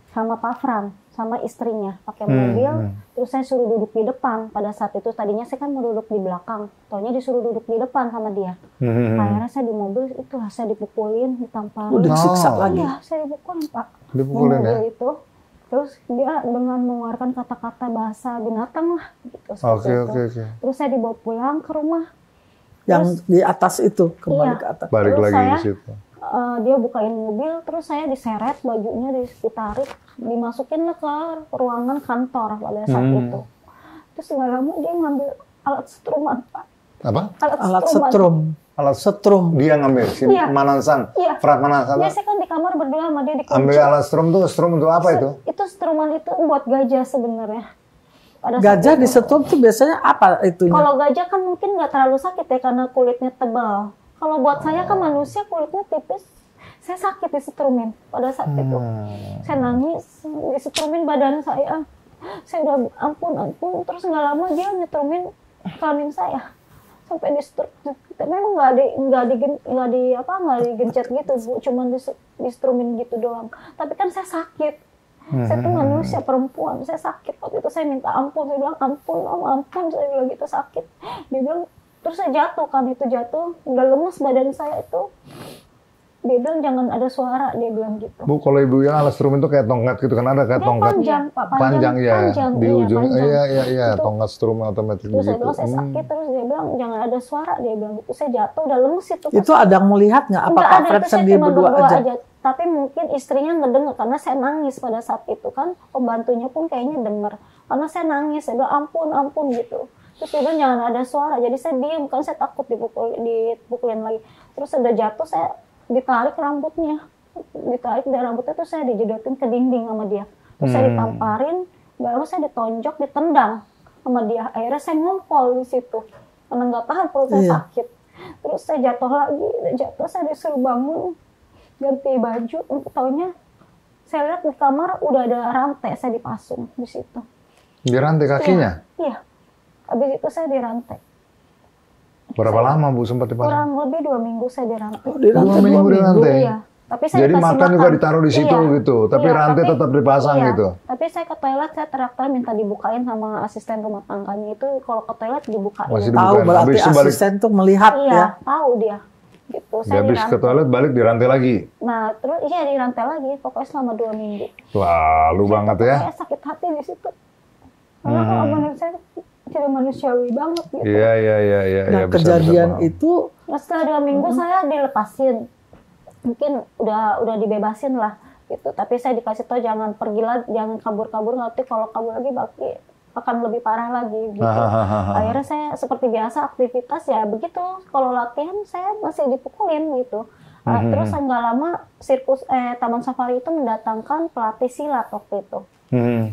sama Pak Fran, sama istrinya, pakai mobil. Terus saya suruh duduk di depan. Pada saat itu tadinya saya kan mau duduk di belakang, taunya disuruh duduk di depan sama dia. Akhirnya saya di mobil, itulah saya dipukulin, ditamparin. Udah disiksa lagi. Iya, saya dipukulin Pak. Dipukulin Di ya? mobil itu. Terus dia dengan mengeluarkan kata-kata bahasa binatang lah, gitu. seperti Oke. itu. Terus saya dibawa pulang ke rumah. Yang di atas itu kembali Iya. ke atas. Balik Terus lagi saya, di situ. Dia bukain mobil, terus saya diseret bajunya, ditarik, dimasukin lah ke ruangan kantor pada saat itu. Terus nggak lama dia ngambil alat setruman, Pak. Apa? Alat setrum. Alat Setrum. Dia ngambil si Iya. Manansan. Iya. Frat Manansan. Biasanya kan di kamar berdua sama dia dikunci. Ambil alat strum untuk apa itu? Itu setruman itu buat gajah sebenarnya. Pada saat Gajah itu. di setrum tuh biasanya apa itunya? Kalau gajah kan mungkin nggak terlalu sakit ya karena kulitnya tebal. Kalau buat saya kan manusia kulitnya tipis. Saya sakit disetrumin pada saat itu. Saya nangis, disetrumin badan saya. Saya udah ampun. Terus nggak lama dia nyetrumin kelamin saya. Sampai disetrum. Memang nggak digencet gitu, Bu. Cuman disetrumin gitu doang. Tapi kan saya sakit. Saya tuh manusia perempuan, saya sakit. Waktu itu saya minta ampun, saya bilang ampun, ampun, saya bilang gitu sakit. Dia bilang, terus saya jatuh kan, itu jatuh, udah lemes badan saya itu. Dia bilang jangan ada suara, dia bilang gitu. Bu, kalau Ibu yang alat strum itu kayak tongkat gitu kan, ada kayak Dia tongkat panjang, Pak, panjang ya di iya, ujung. panjang. Iya, Itu. tongkat strum otomatis Terus saya begitu. bilang saya sakit, terus dia bilang jangan ada suara, dia bilang gitu. Saya jatuh, udah lemes itu. Itu ada yang melihat nggak? Apa Nggak Pak ada, Fred itu saya sendiri cuma berdua aja? Tapi mungkin istrinya ngedenger karena saya nangis pada saat itu kan. Pembantunya pun kayaknya denger. Karena saya nangis, saya bilang ampun gitu. Terus dia bilang jangan ada suara. Jadi saya diem, kan saya takut dipukulin lagi. Terus udah jatuh, saya ditarik rambutnya. ditarik dari rambutnya tuh saya dijedotin ke dinding sama dia. Terus saya ditamparin, baru saya ditonjok, ditendang sama dia. Akhirnya saya ngompol di situ karena nggak tahan perut saya sakit. Terus saya jatuh lagi, jatuh saya disuruh bangun ganti baju. Taunya saya lihat di kamar udah ada rantai, saya dipasung di situ. Di rantai kakinya? Iya. Habis itu saya dirantai. Berapa lama Bu sempat dipasang? Kurang lebih 2 minggu saya dirantai. Oh, dirantai 2 minggu dirantai? Iya. Tapi saya Jadi dikasih makan juga ditaruh di situ gitu, tapi rantai tetap dipasang gitu. Tapi saya ke toilet, saya teriak-teriak minta dibukain sama asisten rumah tangganya itu. Kalau ke toilet dibukain. Masih Tahu dibukain. berarti Habis itu balik. asisten tuh melihat Iya, ya. tahu dia. Gitu. Dia habis ke toilet balik dirantai lagi. Nah, terus iya dirantai lagi, pokoknya selama 2 minggu. Lalu banget ya. Saya sakit hati di situ. Karena kalau menurut saya tidak manusiawi banget gitu. Iya. Nah, Bisa kejadian paham. itu Nah, setelah 2 minggu saya dilepasin. Mungkin udah dibebasin lah gitu. Tapi saya dikasih tahu jangan pergi lagi, jangan kabur-kabur, nanti kalau kabur lagi akan lebih parah lagi gitu. Akhirnya saya seperti biasa aktivitas ya begitu. Kalau latihan saya masih dipukulin gitu. Terus nggak lama Taman Safari itu mendatangkan pelatih silat waktu itu.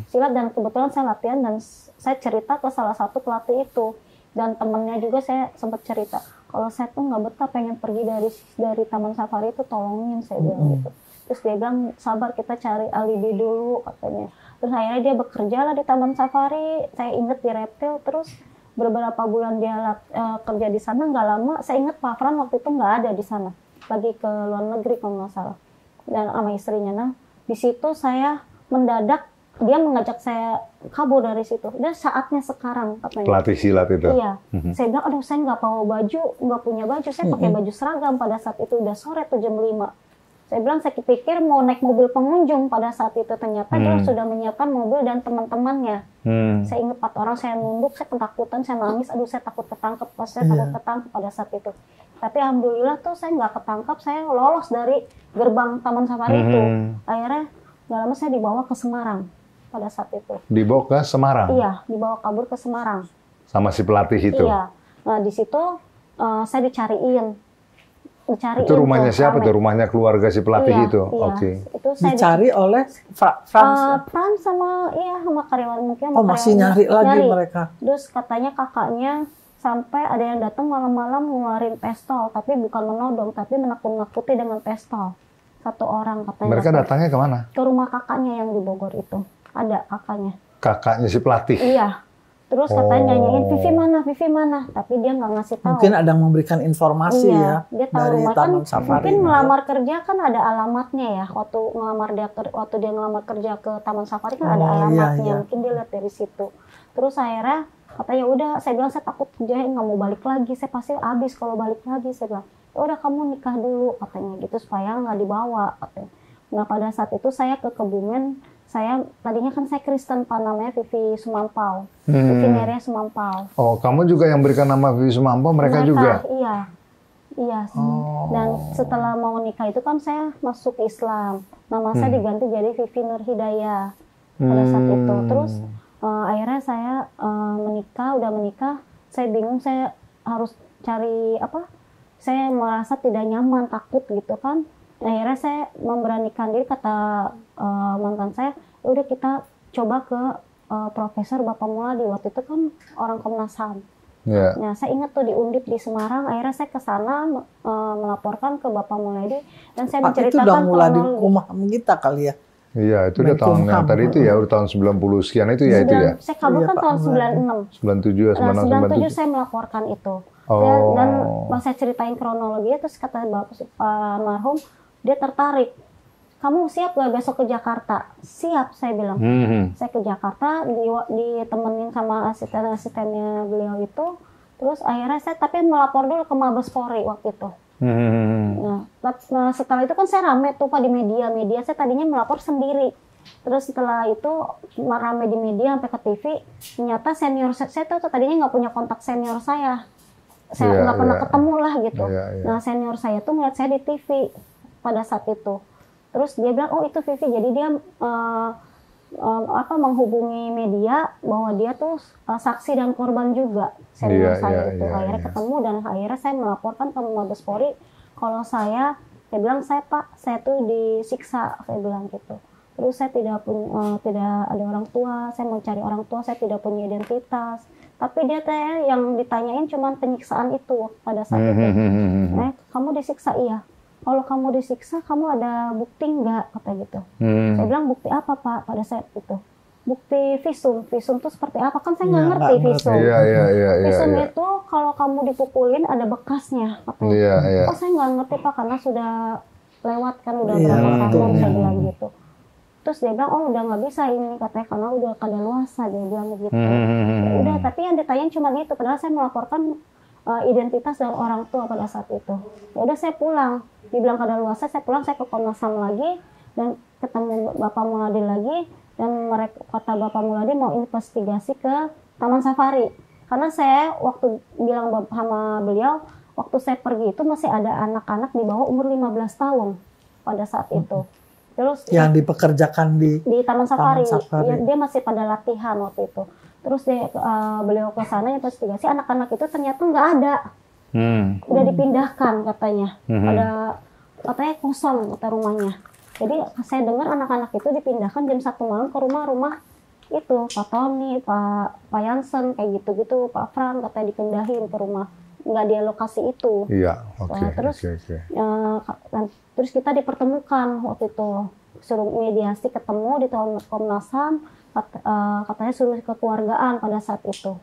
Silat, dan kebetulan saya latihan dan saya cerita ke salah satu pelatih itu, dan temennya juga saya sempat cerita kalau saya tuh nggak betah pengen pergi dari Taman Safari itu, tolongin saya bilang gitu. Terus dia bilang sabar, kita cari alibi dulu katanya. Terus akhirnya dia bekerja lah di Taman Safari, saya inget di Reptil. Terus beberapa bulan dia kerja di sana, nggak lama saya inget Pak Fran waktu itu nggak ada di sana, lagi ke luar negeri kalau nggak salah, dan sama istrinya. Nah di situ saya mendadak dia mengajak saya kabur dari situ. Dan saatnya sekarang katanya. Pelatih silat itu. Iya. Saya bilang, aduh saya nggak bawa baju, nggak punya baju. Saya pakai baju seragam pada saat itu, udah sore tuh jam 5. Saya bilang, saya pikir mau naik mobil pengunjung pada saat itu. Ternyata dia sudah menyiapkan mobil dan teman-temannya. Saya ingat 4 orang, saya nunduk, saya ketakutan, saya nangis. Aduh saya takut ketangkep, saya takut ketangkep pada saat itu. Tapi alhamdulillah tuh saya nggak ketangkap, saya lolos dari gerbang Taman Safari itu. Akhirnya nggak lama saya dibawa ke Semarang pada saat itu. Dibawa ke Semarang? Iya, dibawa kabur ke Semarang. Sama si pelatih itu? Iya. Nah di situ saya dicariin. Itu rumahnya siapa tuh? Rumahnya keluarga si pelatih itu? Iya. Oke. Itu saya dicari oleh Frans. Frans sama karyawan mungkin. Oh, masih nyari lagi mereka. Terus katanya kakaknya sampai ada yang datang malam-malam ngeluarin pistol, tapi bukan menodong, tapi menakut-nakuti dengan pistol. 1 orang katanya. Mereka datangnya kemana? Ke rumah kakaknya yang di Bogor itu. Ada kakaknya. Kakaknya si pelatih? Iya. Terus katanya nyanyiin Vivi mana, tapi dia nggak ngasih tahu. Mungkin ada yang memberikan informasi iya, ya dia tahu dari rumah Taman kan, Safari. mungkin melamar kerja kan ada alamatnya ya. Waktu dia ngelamar kerja ke Taman Safari kan ada alamatnya. Iya. Mungkin dia lihat dari situ. Terus akhirnya katanya udah, saya bilang saya takut kerja nggak mau balik lagi. Saya pasti habis kalau balik lagi. Saya bilang ya udah kamu nikah dulu katanya gitu supaya nggak dibawa katanya. Nah pada saat itu saya ke Kebumen. Saya tadinya kan saya Kristen, Pak, namanya Vivi Sumampau. Vivi Nerea Sumampau. Oh, kamu juga yang berikan nama Vivi Sumampau, mereka juga? Iya. Dan setelah mau nikah itu kan saya masuk Islam. Nama saya diganti jadi Vivi Nur Hidayah pada saat itu. Terus akhirnya saya udah menikah, saya bingung saya harus cari apa? Saya merasa tidak nyaman, takut gitu kan. Akhirnya saya memberanikan diri, kata mantan saya, udah kita coba ke Profesor Bapak Muladi, waktu itu kan orang Komnas HAM. Yeah. Nah saya ingat tuh di Undip di Semarang, akhirnya saya ke sana melaporkan ke Bapak Muladi dan saya menceritakan itu udah mulai di rumah kita kali ya. Iya, itu udah tahun yang tadi itu ya, udah tahun 90 sekian itu ya itu ya. Saya kabur kan tahun 96. 97 ya, 96 97 saya melaporkan itu. Dan pas saya ceritain kronologinya, terus kata Bapak almarhum, dia tertarik. Kamu siap gak besok ke Jakarta? Siap, saya bilang. Saya ke Jakarta, ditemenin sama asisten-asistennya beliau itu. Terus akhirnya saya tapi melapor dulu ke Mabes Polri waktu itu. Nah, setelah itu kan saya rame tuh Pak di media. Saya tadinya melapor sendiri. Terus setelah itu rame di media sampai ke TV. Ternyata senior saya tuh tadinya nggak punya kontak senior saya. Saya nggak pernah ketemu lah gitu. Nah senior saya tuh ngeliat saya di TV pada saat itu. Terus dia bilang, oh itu Vivi. Jadi dia menghubungi media bahwa dia tuh saksi dan korban juga. Senior saya itu. Akhirnya ketemu dan akhirnya saya melaporkan ke Mabes Polri kalau saya Saya bilang, Pak, saya tuh disiksa, saya bilang gitu. Terus saya tidak ada orang tua, saya mau cari orang tua, saya tidak punya identitas. Tapi dia yang ditanyain cuma penyiksaan itu pada saat itu. Kamu disiksa? Iya. Kalau kamu disiksa, kamu ada bukti nggak? Kata gitu. Saya bilang, bukti apa Pak pada saat itu? Bukti visum. Visum itu seperti apa? Kan saya nggak ngerti visum. Visum itu kalau kamu dipukulin ada bekasnya. Katanya. Oh saya nggak ngerti Pak, karena sudah lewat kan, udah berapa tahun, saya bilang gitu. Terus dia bilang, oh udah nggak bisa ini katanya, karena udah kadaluarsa, dia bilang gitu. Ya udah, tapi yang ditanyain cuma itu, padahal saya melaporkan identitas dari orang tua pada saat itu. Ya udah saya pulang, dibilang kadaluarsa, saya pulang, saya ke Komnas HAM lagi, dan ketemu Bapak Muladi lagi, dan mereka kata Bapak Muladi mau investigasi ke Taman Safari. Karena saya waktu bilang sama beliau, waktu saya pergi itu masih ada anak-anak di bawah umur 15 tahun pada saat itu. Terus yang dipekerjakan di Taman Safari. Ya, dia masih pada latihan waktu itu. Terus beliau ke sana investigasi, anak-anak itu ternyata nggak ada, udah dipindahkan katanya. Katanya kosong kata rumahnya. Jadi saya dengar anak-anak itu dipindahkan jam 1 malam ke rumah-rumah itu Pak Tony, Pak Yansen kayak gitu-gitu, Pak Fran katanya dipindahin ke rumah, nggak di lokasi itu. Iya, oke. Terus kita dipertemukan waktu itu, suruh mediasi ketemu di Komnas HAM, katanya suruh kekeluargaan pada saat itu.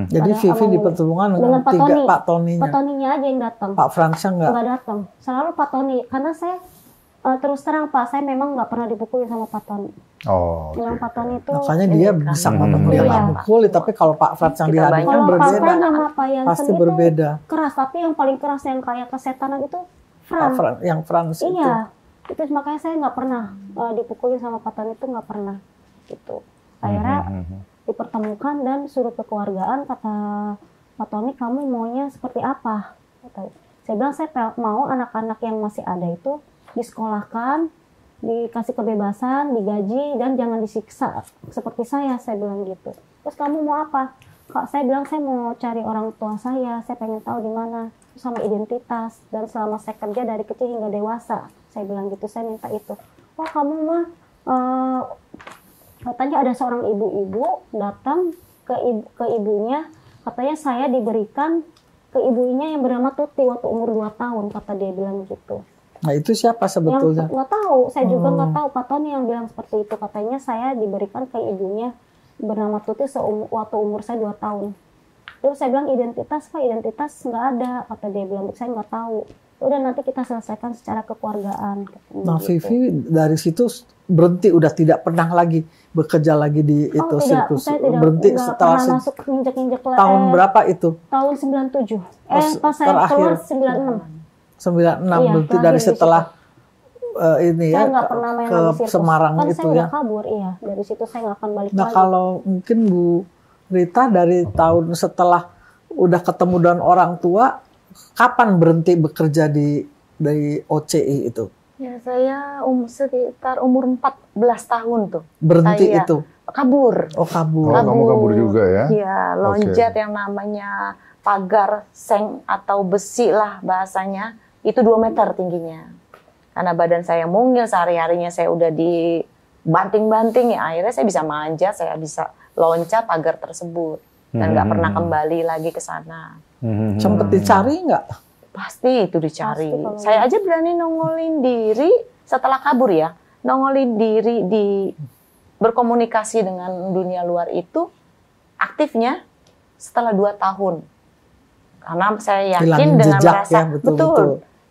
Jadi Vivi dipertemukan dengan Pak Tony-nya. Pak Tony-nya aja yang datang. Pak Fransnya nggak datang. Selalu Pak Tony, karena saya terus terang Pak, saya memang nggak pernah dipukulin sama Pak Tony. Memang Pak Tony itu makanya dia bisa ngomong dia nggak mukuli, tapi kalau Pak Frans yang dihadirkan berbeda, pasti berbeda. Keras, tapi yang paling keras yang kayak kesetanan itu Frans itu. Iya, itu makanya saya nggak pernah dipukulin sama Pak Tony, itu nggak pernah gitu. Akhirnya dipertemukan dan suruh kekeluargaan, kata Pak Tony, kamu maunya seperti apa? Saya bilang saya mau anak-anak yang masih ada itu disekolahkan, dikasih kebebasan, digaji, dan jangan disiksa seperti saya bilang gitu. Terus kamu mau apa? Kak, saya bilang saya mau cari orang tua saya pengen tahu di mana, sama identitas, dan selama saya kerja dari kecil hingga dewasa, saya bilang gitu, saya minta itu. Wah kamu mah katanya ada seorang ibu-ibu datang ke ibunya, katanya saya diberikan ke ibunya yang bernama Tuti waktu umur 2 tahun, kata dia bilang gitu. Nah itu siapa sebetulnya? Nggak tahu, saya juga nggak tahu. Pak Tony yang bilang seperti itu, katanya saya diberikan ke ibunya bernama Tuti waktu umur saya 2 tahun. Terus saya bilang identitas Pak, identitas nggak ada, kata dia bilang, saya nggak tahu. Udah nanti kita selesaikan secara kekeluargaan. Nah Vivi dari situ berhenti, udah tidak pernah lagi bekerja lagi di itu sirkus. Berhenti setelah masuk injek-injek tahun berapa itu? Tahun 97. Pas saya keluar 96. 96 berarti dari setelah ini saya ya nggak pernah main ke Semarang kan itu saya ya. Udah kabur, iya. Dari situ saya nggak akan balik lagi. Nah kalau mungkin Bu Rita dari tahun setelah udah ketemu dengan orang tua, kapan berhenti bekerja dari OCI itu? Ya saya sekitar umur 14 tahun tuh. Berhenti itu? Kabur. Oh kabur. Oh, kamu kabur juga ya? Iya, loncat yang namanya pagar seng atau besi lah bahasanya, itu 2 meter tingginya. Karena badan saya mungil, sehari-harinya saya udah dibanting-banting, ya akhirnya saya bisa manjat, saya bisa loncat pagar tersebut. Dan nggak pernah kembali lagi ke sana. Sempet dicari nggak? Pasti itu dicari. Saya aja berani nongolin diri setelah kabur ya. Nongolin diri berkomunikasi dengan dunia luar itu aktifnya setelah 2 tahun. Karena saya yakin hilangin dengan jejak, merasa ya, betul.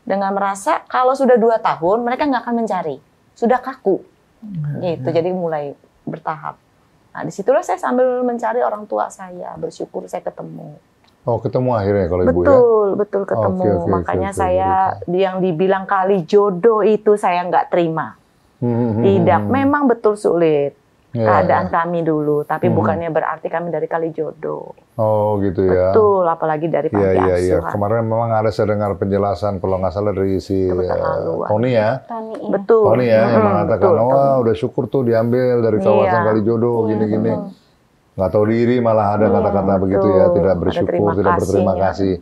Dengan merasa kalau sudah 2 tahun mereka nggak akan mencari, sudah kaku, gitu. Jadi mulai bertahap. Nah disitulah saya sambil mencari orang tua saya, bersyukur saya ketemu. Oh ketemu akhirnya kalau ibu ya? Betul ketemu. Makanya saya yang dibilang kali jodoh itu saya nggak terima. Tidak, memang betul sulit. Keadaan kami dulu, tapi bukannya berarti kami dari kali jodoh. Oh gitu ya. Betul, apalagi dari panti asuhan. Iya. Kemarin memang ada saya dengar penjelasan kalau nggak salah dari si Tony ya. Betul. Tony ya yang mengatakan, wah udah syukur tuh diambil dari kawasan kali jodoh gini-gini. Nggak tahu diri malah ada kata-kata begitu ya, tidak bersyukur, tidak berterima kasih.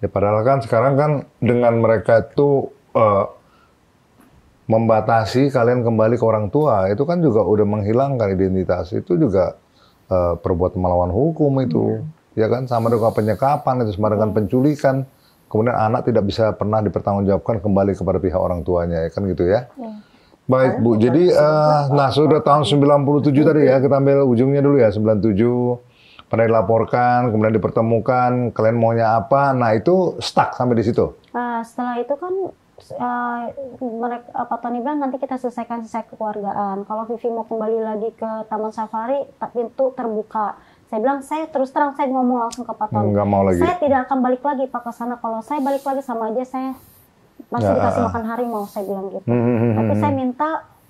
Ya padahal kan sekarang kan dengan mereka itu eh, membatasi kalian kembali ke orang tua, itu kan juga udah menghilangkan identitas. Itu juga perbuatan melawan hukum itu, ya kan, sama dengan penyekapan itu, sama dengan penculikan. Kemudian anak tidak bisa pernah dipertanggungjawabkan kembali kepada pihak orang tuanya, ya kan gitu ya. Baik Bu, jadi nah sudah tahun 97 tadi ya, kita ambil ujungnya dulu ya, 97 pernah dilaporkan, kemudian dipertemukan, kalian maunya apa, nah itu stuck sampai di situ. Setelah itu kan mereka Pak Tony bilang nanti kita selesaikan kekeluargaan. Kalau Vivi mau kembali lagi ke Taman Safari, pintu terbuka. Saya bilang, saya terus terang saya ngomong langsung ke Pak Tony. Nggak mau lagi. Saya tidak akan balik lagi Pak ke sana. Kalau saya balik lagi sama aja saya masih dikasih makan harimau, saya bilang gitu. Tapi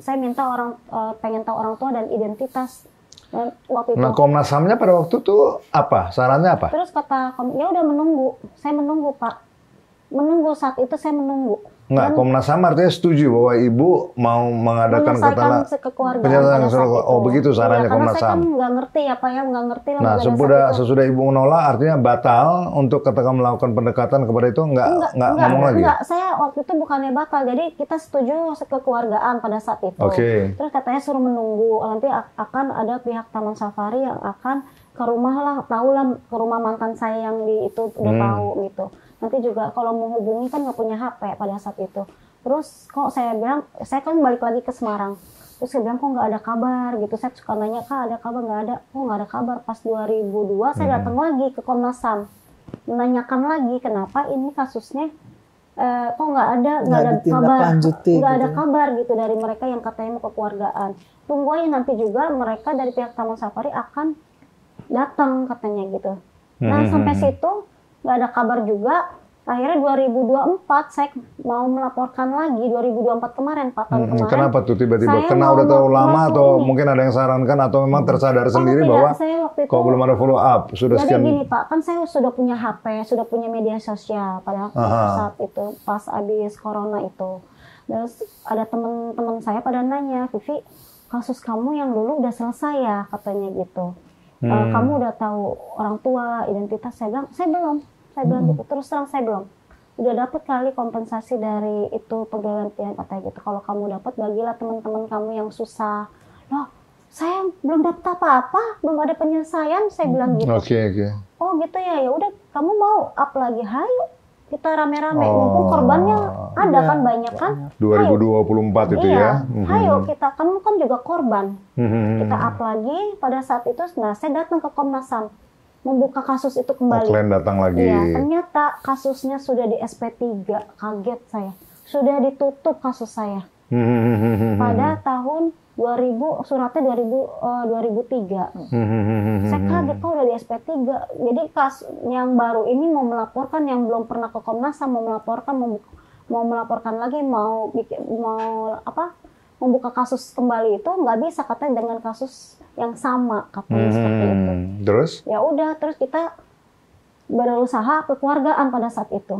saya minta orang pengen tahu orang tua dan identitas. Dan waktu itu. Nah, Komnas HAM-nya pada waktu itu apa? Sarannya apa? Terus kata, ya udah menunggu. Saya menunggu Pak. Menunggu saat itu saya menunggu. Enggak, Komnas HAM artinya setuju bahwa ibu mau mengadakan kekeluargaan. Oh begitu sarannya Komnas HAM. Karena saya kan nggak ngerti ya Pak ya, nggak ngerti lah. Nah sesudah ibu menolak artinya batal untuk katakan melakukan pendekatan kepada itu nggak ngomong lagi. Enggak, saya waktu itu bukannya batal, jadi kita setuju kekeluargaan pada saat itu. Terus katanya suruh menunggu, nanti akan ada pihak Taman Safari yang akan ke rumah lah, tahu lah ke rumah mantan saya yang di itu udah tahu gitu. Nanti juga kalau mau hubungi kan nggak punya HP pada saat itu. Terus kok saya bilang, saya kan balik lagi ke Semarang. Terus saya bilang kok nggak ada kabar gitu. Saya suka nanya, Kak ada kabar? Nggak ada. Kok nggak ada kabar? Pas 2002 saya datang lagi ke Komnas HAM. Menanyakan lagi kenapa ini kasusnya kok nggak ada kabar. Nggak ada kabar gitu dari mereka yang katanya mau kekeluargaan. Tunggu aja nanti juga mereka dari pihak Taman Safari akan datang katanya gitu. Nah sampai situ nggak ada kabar juga. Akhirnya 2024 saya mau melaporkan lagi 2024 kemarin, 4 tahun kemarin. Kenapa tuh tiba-tiba? Karena udah terlalu lama atau mungkin ada yang sarankan atau memang tersadar sendiri bahwa kok belum ada follow up sudah jadi sekian. Gini Pak, kan saya sudah punya HP, sudah punya media sosial pada saat itu pas habis corona itu. Terus ada teman-teman saya pada nanya, Vivi, kasus kamu yang dulu udah selesai ya katanya gitu. Kamu udah tahu orang tua, identitas. Saya bilang, saya bilang gitu. Terus terang saya belum. Udah dapat kali kompensasi dari itu penggantian katanya gitu. Kalau kamu dapat, bagilah teman-teman kamu yang susah. Loh, saya belum dapat apa-apa, belum ada penyelesaian. Saya bilang gitu. Oh gitu ya, ya udah. Kamu mau up lagi? Hayo kita rame-rame. Mumpung korbannya ada kan banyak kan. 2024 itu ya. Hayo kita, kamu kan juga korban. Kita up lagi pada saat itu. Nah, saya datang ke Komnas HAM membuka kasus itu kembali. Kalian datang lagi. Iya, ternyata kasusnya sudah di SP3. Kaget saya. Sudah ditutup kasus saya. Pada tahun 2000, suratnya 2003. Saya kaget kok udah di SP3. Jadi yang baru ini mau melaporkan, yang belum pernah ke Komnas HAM mau melaporkan lagi, membuka kasus kembali itu nggak bisa katanya dengan kasus yang sama katanya seperti itu. Terus? Ya udah, terus kita berusaha kekeluargaan pada saat itu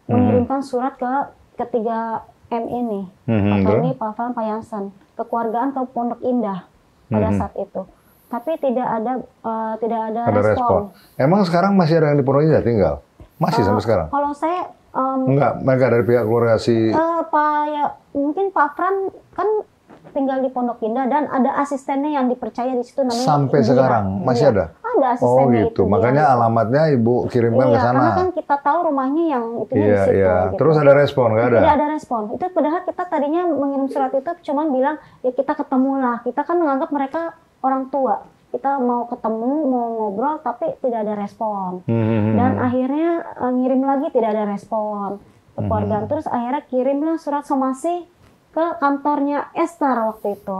mengirimkan surat ke ketiga M ini, Pak Tony, Pak Fran, Pak Yansen, kekeluargaan ke Pondok Indah pada saat itu. Tapi tidak ada respon. Emang sekarang masih ada yang di Pondok Indah tinggal? Masih sampai sekarang? Kalau saya enggak, mereka dari pihak keluarga si mungkin Pak Fran kan tinggal di Pondok Indah dan ada asistennya yang dipercaya di situ namanya sampai Dia. sekarang masih ada? Ada asistennya gitu. itu. Makanya alamatnya Ibu kirimkan ke sana. Karena kan kita tahu rumahnya yang itu di situ. Gitu. Terus ada respon nggak ada? Tidak ada respon. Itu padahal kita tadinya mengirim surat itu cuma bilang ya kita ketemulah. Kita kan menganggap mereka orang tua. Kita mau ketemu, mau ngobrol, tapi tidak ada respon. Dan akhirnya ngirim lagi tidak ada respon. Keluarga. Terus akhirnya kirimlah surat somasi ke kantornya Esther waktu itu.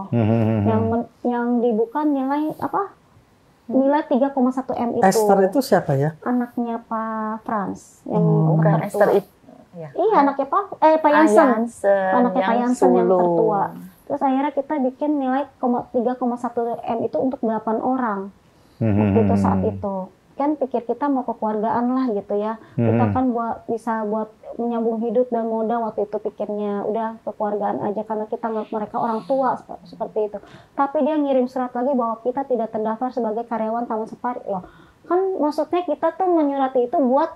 Yang dibuka nilai apa? Nilai 3,1 M itu. Esther itu siapa ya? Anaknya Pak Frans. Yang Bukan Esther itu. Ya. Iya, anaknya Pak Yansen. Anaknya Pak Yansen yang tertua. Terus akhirnya kita bikin nilai 3,1 M itu untuk 8 orang. Waktu itu saat itu. Kan pikir kita mau kekeluargaan lah gitu ya. Kita kan bisa buat menyambung hidup dan modal waktu itu pikirnya. Udah kekeluargaan aja karena kita nggak mereka orang tua seperti itu. Tapi dia ngirim surat lagi bahwa kita tidak terdaftar sebagai karyawan Taman Safari. Loh, kan maksudnya kita tuh menyurati itu buat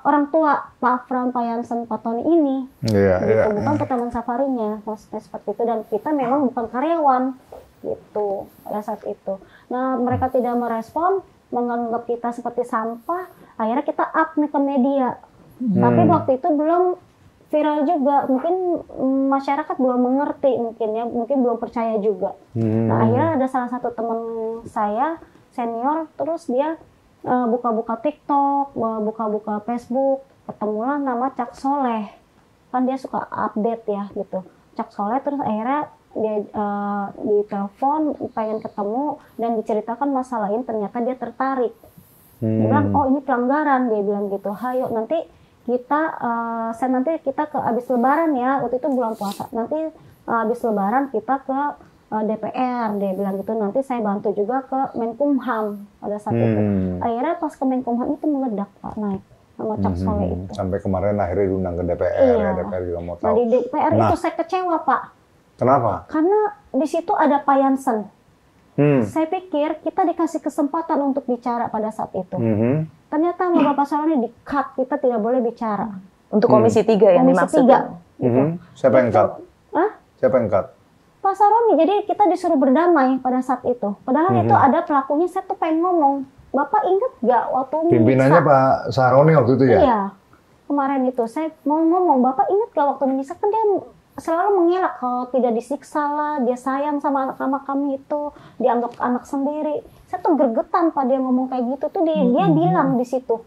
orang tua Pak Fran, Pak Yansen, Pak Tony ini. Iya, Gitu, iya. bukan ke taman safarinya, maksudnya seperti itu. Dan kita memang bukan karyawan gitu pada saat itu. Nah, mereka tidak merespon, menganggap kita seperti sampah. Akhirnya kita up nih ke media. Tapi waktu itu belum viral juga, mungkin masyarakat belum mengerti, mungkin belum percaya juga. Nah, akhirnya ada salah satu teman saya senior, terus dia buka-buka TikTok, buka-buka Facebook, ketemulah nama Cak Soleh, kan dia suka update ya gitu, Cak Soleh. Terus akhirnya dia ditelepon, pengen ketemu dan diceritakan masalah ini, ternyata dia tertarik. Dia bilang, oh ini pelanggaran, dia bilang gitu, hayo nanti kita ke abis lebaran ya, waktu itu bulan puasa, nanti abis lebaran kita ke DPR, dia bilang gitu, nanti saya bantu juga ke Menkumham pada saat itu. Akhirnya pas ke Menkumham itu meledak Pak, naik sama Cak Soleh itu. Sampai kemarin akhirnya diundang ke DPR, Iya. ya DPR juga mau tahu. Nah di DPR itu saya kecewa Pak, Kenapa? karena di situ ada Pak Yansen. Saya pikir kita dikasih kesempatan untuk bicara pada saat itu. Ternyata sama Bapak Saroni di-cut, kita tidak boleh bicara. Untuk Komisi 3 yang Komisi dimaksud. 3. Gitu. Siapa yang cut? Hah? Siapa yang cut? Pak Saroni, jadi kita disuruh berdamai pada saat itu. Padahal itu ada pelakunya, saya tuh pengen ngomong. Bapak ingat gak waktu Pimpinannya menyiksa? Pak Saroni waktu itu ya? Iya, kemarin itu saya mau ngomong, Bapak ingat gak waktu menyiksa? Kan dia selalu mengelak kalau tidak disiksa lah, dia sayang sama anak-anak kami itu, dianggap anak sendiri. Saya tuh gergetan Pak dia ngomong kayak gitu tuh, dia bilang di situ.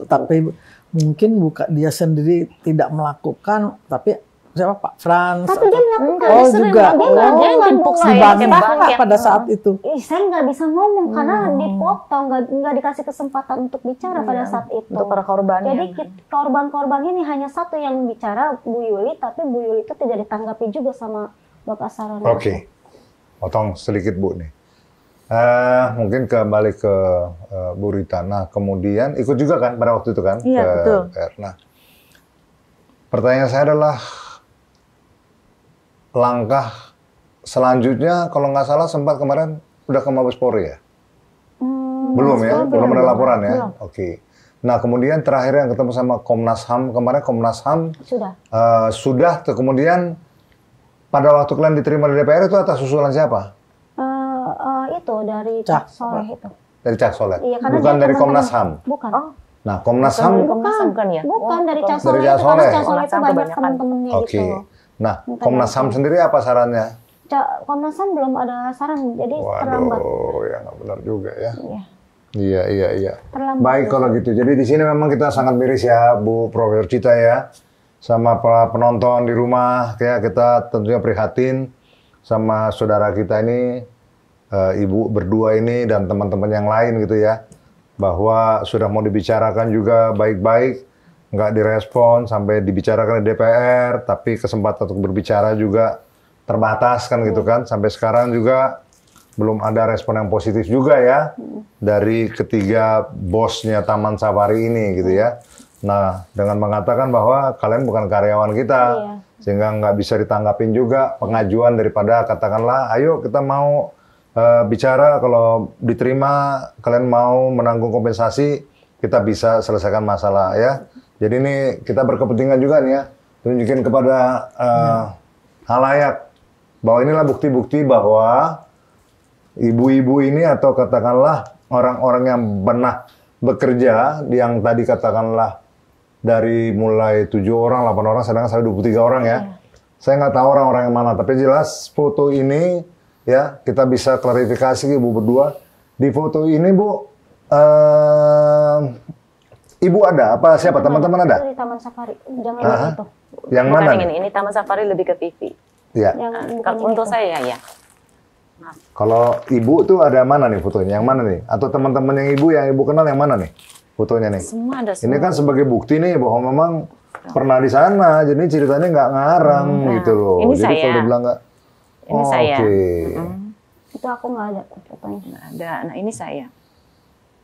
Tapi mungkin dia sendiri tidak melakukan, tapi siapa Pak Frans? Tapi dia melakukan. Oh sering juga. melakukan. Dia timpuk saya pakai Dibantah bangket. pada saat itu. Saya nggak bisa ngomong karena dipotong, nggak dikasih kesempatan untuk bicara pada saat itu. Untuk para korbannya. Jadi korban-korban ini hanya satu yang bicara, Bu Yuli, tapi Bu Yuli itu tidak ditanggapi juga sama Bapak Saroni. Oke. Potong sedikit Bu nih. Mungkin kembali ke Bu Rita. Nah, kemudian ikut juga kan pada waktu itu kan? Iya, ke betul. DPR. Nah, pertanyaan saya adalah langkah selanjutnya, kalau nggak salah sempat kemarin udah ke Mabes Polri ya? Belum ya? Belum ada laporan ya? Belum. Oke. Nah, kemudian terakhir yang ketemu sama Komnas HAM, kemarin Komnas HAM Sudah. kemudian pada waktu kalian diterima di DPR itu atas usulan siapa? Itu dari Cak Soleh itu. Dari Cak Soleh? Iya, karena Bukan dia dari teman-teman. Komnas HAM? Bukan. Nah, Komnas HAM, Komnas HAM bukan ya? Bukan dari Cak Dari Soleh Cak itu, karena Soleh. Cak Soleh Komnas itu HAM banyak kebanyakan. teman-temannya oke. gitu. Nah, Komnas HAM sendiri apa sarannya? Komnas HAM belum ada saran, jadi terlambat. Waduh, ya nggak benar juga ya. Iya. Iya. Terlambat. Baik kalau gitu. Jadi di sini memang kita sangat miris ya, Bu Profesor Cita ya, sama para penonton di rumah. Ya, kita tentunya prihatin sama saudara kita ini, Ibu berdua ini dan teman-teman yang lain gitu ya, bahwa sudah mau dibicarakan juga baik-baik, nggak direspon sampai dibicarakan di DPR, tapi kesempatan untuk berbicara juga terbatas kan gitu kan. Sampai sekarang juga belum ada respon yang positif juga ya dari ketiga bosnya Taman Safari ini gitu ya. Nah, dengan mengatakan bahwa kalian bukan karyawan kita, sehingga nggak bisa ditanggapin juga pengajuan daripada katakanlah, ayo kita mau bicara, kalau diterima kalian mau menanggung kompensasi, kita bisa selesaikan masalah ya. Jadi ini kita berkepentingan juga nih ya, tunjukin kepada halayak bahwa inilah bukti-bukti bahwa ibu-ibu ini atau katakanlah orang-orang yang pernah bekerja, yang tadi katakanlah dari mulai 7 orang, 8 orang, sedangkan saya 23 orang ya. Saya nggak tahu orang-orang yang mana, tapi jelas foto ini ya, kita bisa klarifikasi Ibu berdua. Di foto ini Bu, Ibu ada? Apa siapa? Teman-teman ada? Itu di Taman Safari, jangan yang itu. Yang Bukan mana yang nih? ini Taman Safari lebih ke TV. Ya. Yang bukan Kalau yang untuk itu. saya ya. Kalau Ibu tuh ada mana nih fotonya? Yang mana nih? Atau teman-teman yang Ibu kenal yang mana nih fotonya nih? Semua ada semua. Ini kan sebagai bukti nih bahwa memang pernah di sana, jadi ceritanya nggak ngarang gitu loh. Ini Jadi saya. kalau dibilang nggak, Ini saya. Oke. Itu aku nggak ada fotonya. Nggak ada. Nah, ini saya.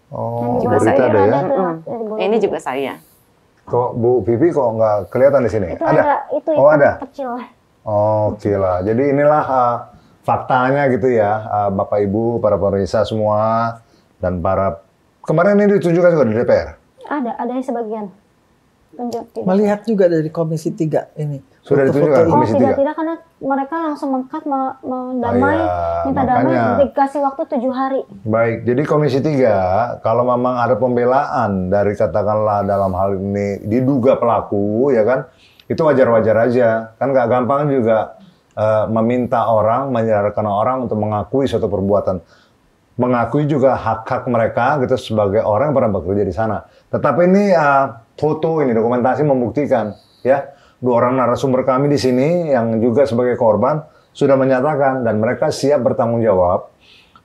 Oh, Yang Bu juga Rita saya. ada ya? tuh, Ini juga saya. Kok Bu Vivi kok nggak kelihatan di sini? Itu ada, itu Oh ada. kecil. Oke lah. Jadi inilah faktanya gitu ya, Bapak Ibu, para pemirsa semua, dan para kemarin ini ditunjukkan juga di DPR. Ada yang sebagian. Melihat juga dari Komisi 3 ini. Sudah ditunjukkan Komisi 3? Tidak, karena mereka langsung mengkat, mendamai, minta damai, dikasih waktu 7 hari. Baik, jadi Komisi 3, kalau memang ada pembelaan dari katakanlah dalam hal ini diduga pelaku, ya kan, itu wajar-wajar aja. Kan nggak gampang juga meminta orang, menyarankan orang untuk mengakui suatu perbuatan. Mengakui juga hak-hak mereka gitu sebagai orang yang pernah bekerja di sana. Tetapi ini foto ini dokumentasi membuktikan ya, 2 orang narasumber kami di sini yang juga sebagai korban sudah menyatakan dan mereka siap bertanggung jawab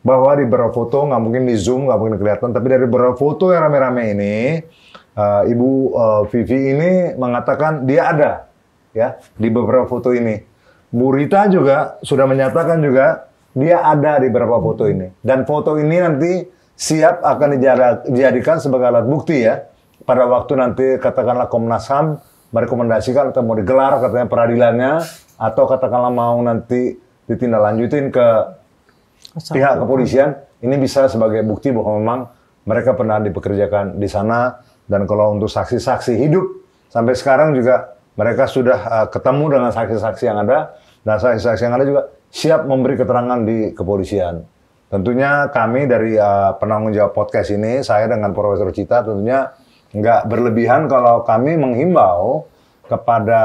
bahwa di beberapa foto, nggak mungkin di zoom, nggak mungkin kelihatan, tapi dari beberapa foto yang rame-rame ini Ibu Vivi ini mengatakan dia ada ya di beberapa foto ini. Bu Rita juga sudah menyatakan juga dia ada di beberapa foto ini. Dan foto ini nanti siap akan dijadikan sebagai alat bukti ya. Pada waktu nanti katakanlah Komnas HAM merekomendasikan atau mau digelar katanya peradilannya, atau katakanlah mau nanti ditindaklanjutin ke pihak kepolisian, ini bisa sebagai bukti bahwa memang mereka pernah dipekerjakan di sana. Dan kalau untuk saksi-saksi hidup, sampai sekarang juga mereka sudah ketemu dengan saksi-saksi yang ada, dan saksi-saksi yang ada juga siap memberi keterangan di kepolisian. Tentunya kami dari penanggung jawab podcast ini, saya dengan Profesor Cita tentunya nggak berlebihan kalau kami menghimbau kepada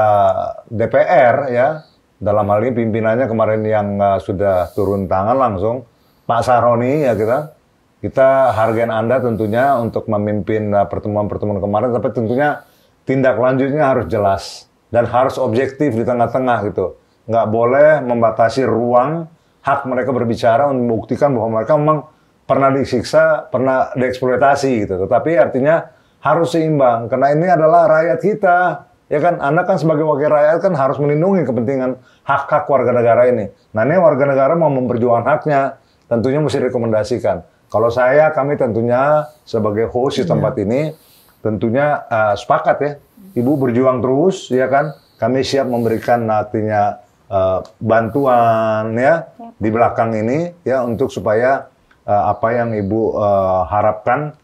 DPR ya, dalam hal ini pimpinannya kemarin yang sudah turun tangan langsung, Pak Saroni ya, kita hargain Anda tentunya untuk memimpin pertemuan-pertemuan kemarin, tapi tentunya tindak lanjutnya harus jelas dan harus objektif di tengah-tengah gitu. Nggak boleh membatasi ruang hak mereka berbicara untuk membuktikan bahwa mereka memang pernah disiksa, pernah dieksploitasi gitu. Tetapi artinya harus seimbang, karena ini adalah rakyat kita. Ya kan, Anda kan sebagai wakil rakyat kan harus melindungi kepentingan hak-hak warga negara ini. Nah ini warga negara mau memperjuangkan haknya, tentunya mesti rekomendasikan. Kalau kami tentunya sebagai host di tempat ini, tentunya sepakat ya, Ibu berjuang terus, ya kan, kami siap memberikan artinya bantuan ya di belakang ini ya, untuk supaya apa yang Ibu harapkan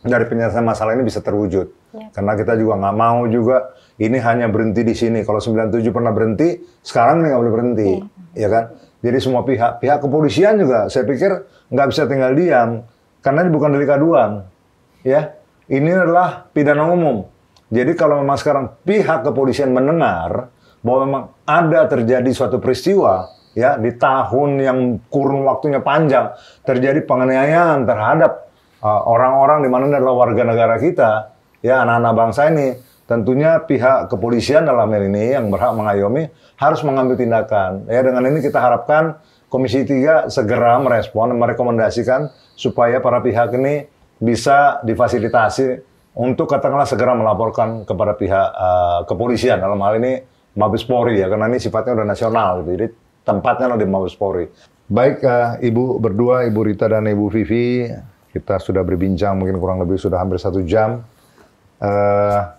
dari penyelesaian masalah ini bisa terwujud. Ya. Karena kita juga nggak mau juga ini hanya berhenti di sini. Kalau 97 pernah berhenti, sekarang nggak boleh berhenti, ya kan? Jadi semua pihak kepolisian juga, saya pikir nggak bisa tinggal diam, karena ini bukan delik aduan, ya. Ini adalah pidana umum. Jadi kalau memang sekarang pihak kepolisian mendengar bahwa memang ada terjadi suatu peristiwa, ya, di tahun yang kurun waktunya panjang, terjadi penganiayaan terhadap orang-orang di mana adalah warga negara kita, ya, anak-anak bangsa ini, tentunya pihak kepolisian dalam hal ini yang berhak mengayomi harus mengambil tindakan. Ya, dengan ini kita harapkan Komisi 3 segera merespon, merekomendasikan supaya para pihak ini bisa difasilitasi untuk katakanlah segera melaporkan kepada pihak kepolisian, dalam hal ini Mabes Polri ya, karena ini sifatnya udah nasional gitu. Jadi tempatnya di Mabes Polri. Baik, Ibu berdua, Ibu Rita dan Ibu Vivi, kita sudah berbincang mungkin kurang lebih sudah hampir 1 jam.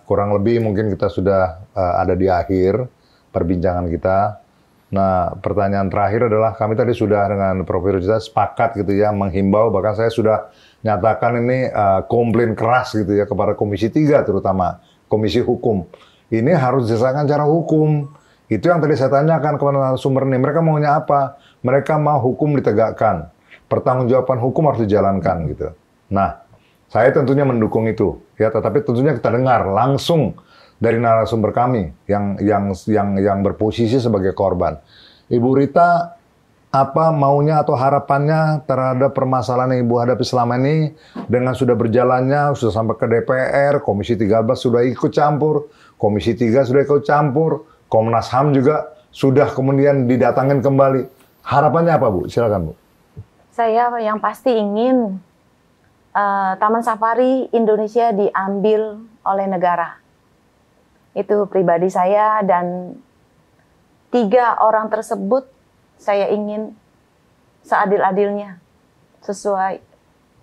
Kurang lebih mungkin kita sudah ada di akhir perbincangan kita. Nah, pertanyaan terakhir adalah kami tadi sudah dengan Profesor Cita sepakat gitu ya, menghimbau, bahkan saya sudah nyatakan ini komplain keras gitu ya kepada Komisi 3 terutama, Komisi Hukum. Ini harus diselesaikan secara hukum. Itu yang tadi saya tanyakan kepada sumber ini, mereka maunya apa? Mereka mau hukum ditegakkan, pertanggungjawaban hukum harus dijalankan gitu. Nah, saya tentunya mendukung itu ya, tetapi tentunya kita dengar langsung dari narasumber kami yang berposisi sebagai korban. Ibu Rita, apa maunya atau harapannya terhadap permasalahan yang Ibu hadapi selama ini dengan sudah berjalannya, sudah sampai ke DPR, Komisi 13 sudah ikut campur, Komisi 3 sudah ikut campur, Komnas HAM juga sudah kemudian didatangin kembali. Harapannya apa, Bu? Silakan, Bu. Saya yang pasti ingin Taman Safari Indonesia diambil oleh negara. Itu pribadi saya, dan 3 orang tersebut saya ingin seadil-adilnya sesuai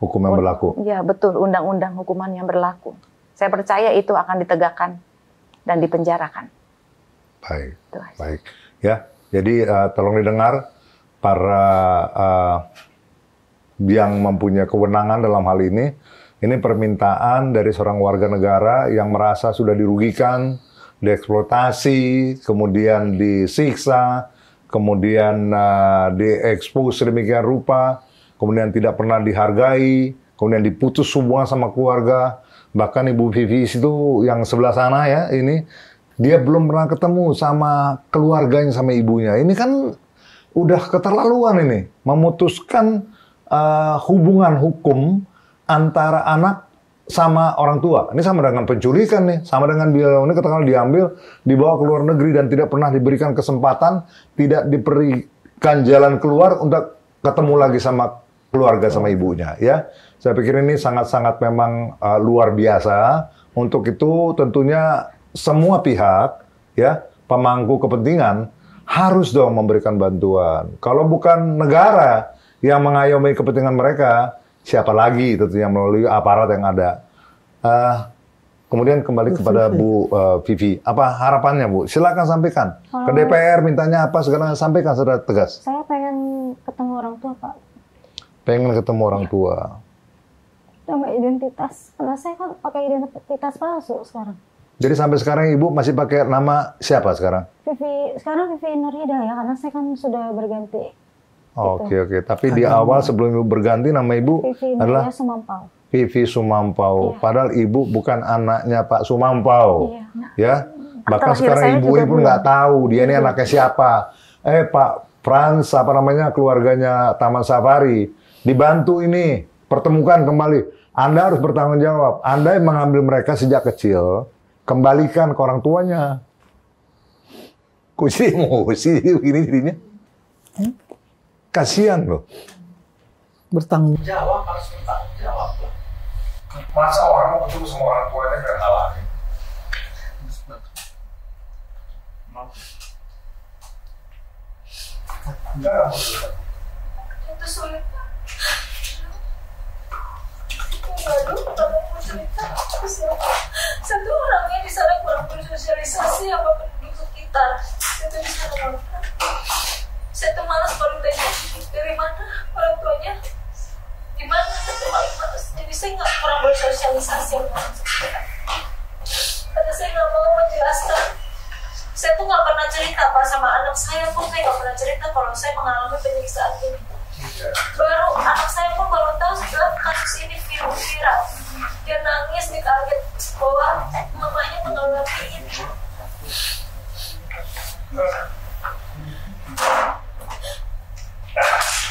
hukum yang berlaku. Ya, betul, undang-undang hukuman yang berlaku. Saya percaya itu akan ditegakkan dan dipenjarakan. Baik, baik. Ya, jadi tolong didengar para yang mempunyai kewenangan dalam hal ini, Ini permintaan dari seorang warga negara yang merasa sudah dirugikan, dieksploitasi, kemudian disiksa, kemudian diekspos sedemikian rupa, kemudian tidak pernah dihargai, kemudian diputus hubungan sama keluarga. Bahkan Ibu Vivi itu yang sebelah sana ya, ini dia belum pernah ketemu sama keluarganya, sama ibunya. Ini kan udah keterlaluan ini, memutuskan hubungan hukum antara anak sama orang tua. Ini sama dengan penculikan nih, sama dengan dia ini katakanlah diambil, dibawa ke luar negeri dan tidak pernah diberikan kesempatan, tidak diberikan jalan keluar untuk ketemu lagi sama keluarga, sama ibunya. Ya, saya pikir ini sangat-sangat memang luar biasa. Untuk itu tentunya semua pihak, ya, pemangku kepentingan harus dong memberikan bantuan. Kalau bukan negara yang mengayomi kepentingan mereka, siapa lagi tentunya melalui aparat yang ada. Kemudian kembali kepada Bu Vivi, apa harapannya Bu? Silakan sampaikan. Ke DPR mintanya apa, segala sampaikan secara tegas. Saya pengen ketemu orang tua, Pak. Pengen ketemu orang tua. Sama identitas, karena saya kan pakai identitas palsu sekarang. Jadi sampai sekarang Ibu masih pakai nama siapa sekarang? Sekarang Vivi Nurhida ya, karena saya kan sudah berganti. Oke. Tapi di awal sebelum Ibu berganti nama Ibu Vivi adalah Sumampau. Vivi Sumampau. Iya. Padahal Ibu bukan anaknya Pak Sumampau. Iya. Ya. Bahkan Terakhir sekarang saya Ibu juga pun nggak tahu dia ini anaknya siapa. Pak Frans, apa namanya, keluarganya Taman Safari. Dibantu ini, pertemukan kembali. Anda harus bertanggung jawab. Anda yang mengambil mereka sejak kecil, kembalikan ke orang tuanya. Kok sih emosi begini jadinya? Kasihan loh. Bertanggung Jawab, harus bertanggung jawab. Masa orang mau ketemu sama orang tuanya kayak halangin? Enggak, itu sulit, Pak. Aduh, kamu mau cerita apa sih? Satu orangnya di sana kurang bersosialisasi sama penduduk sekitar. Itu di sana orang. Saya tuh malas kalau ditanya dari mana orang tuanya, di mana, saya tuh paling malas. Jadi saya nggak kurang bersosialisasi sama orang sekitar. Karena saya nggak mau menjelaskan. Saya tuh nggak pernah cerita Pak sama anak saya pun, saya nggak pernah cerita kalau saya mengalami penyiksaan ini. Baru anak saya pun baru tahu setelah kasus ini viral. Dia nangis, dia kaget bahwa mamanya mengalami ini.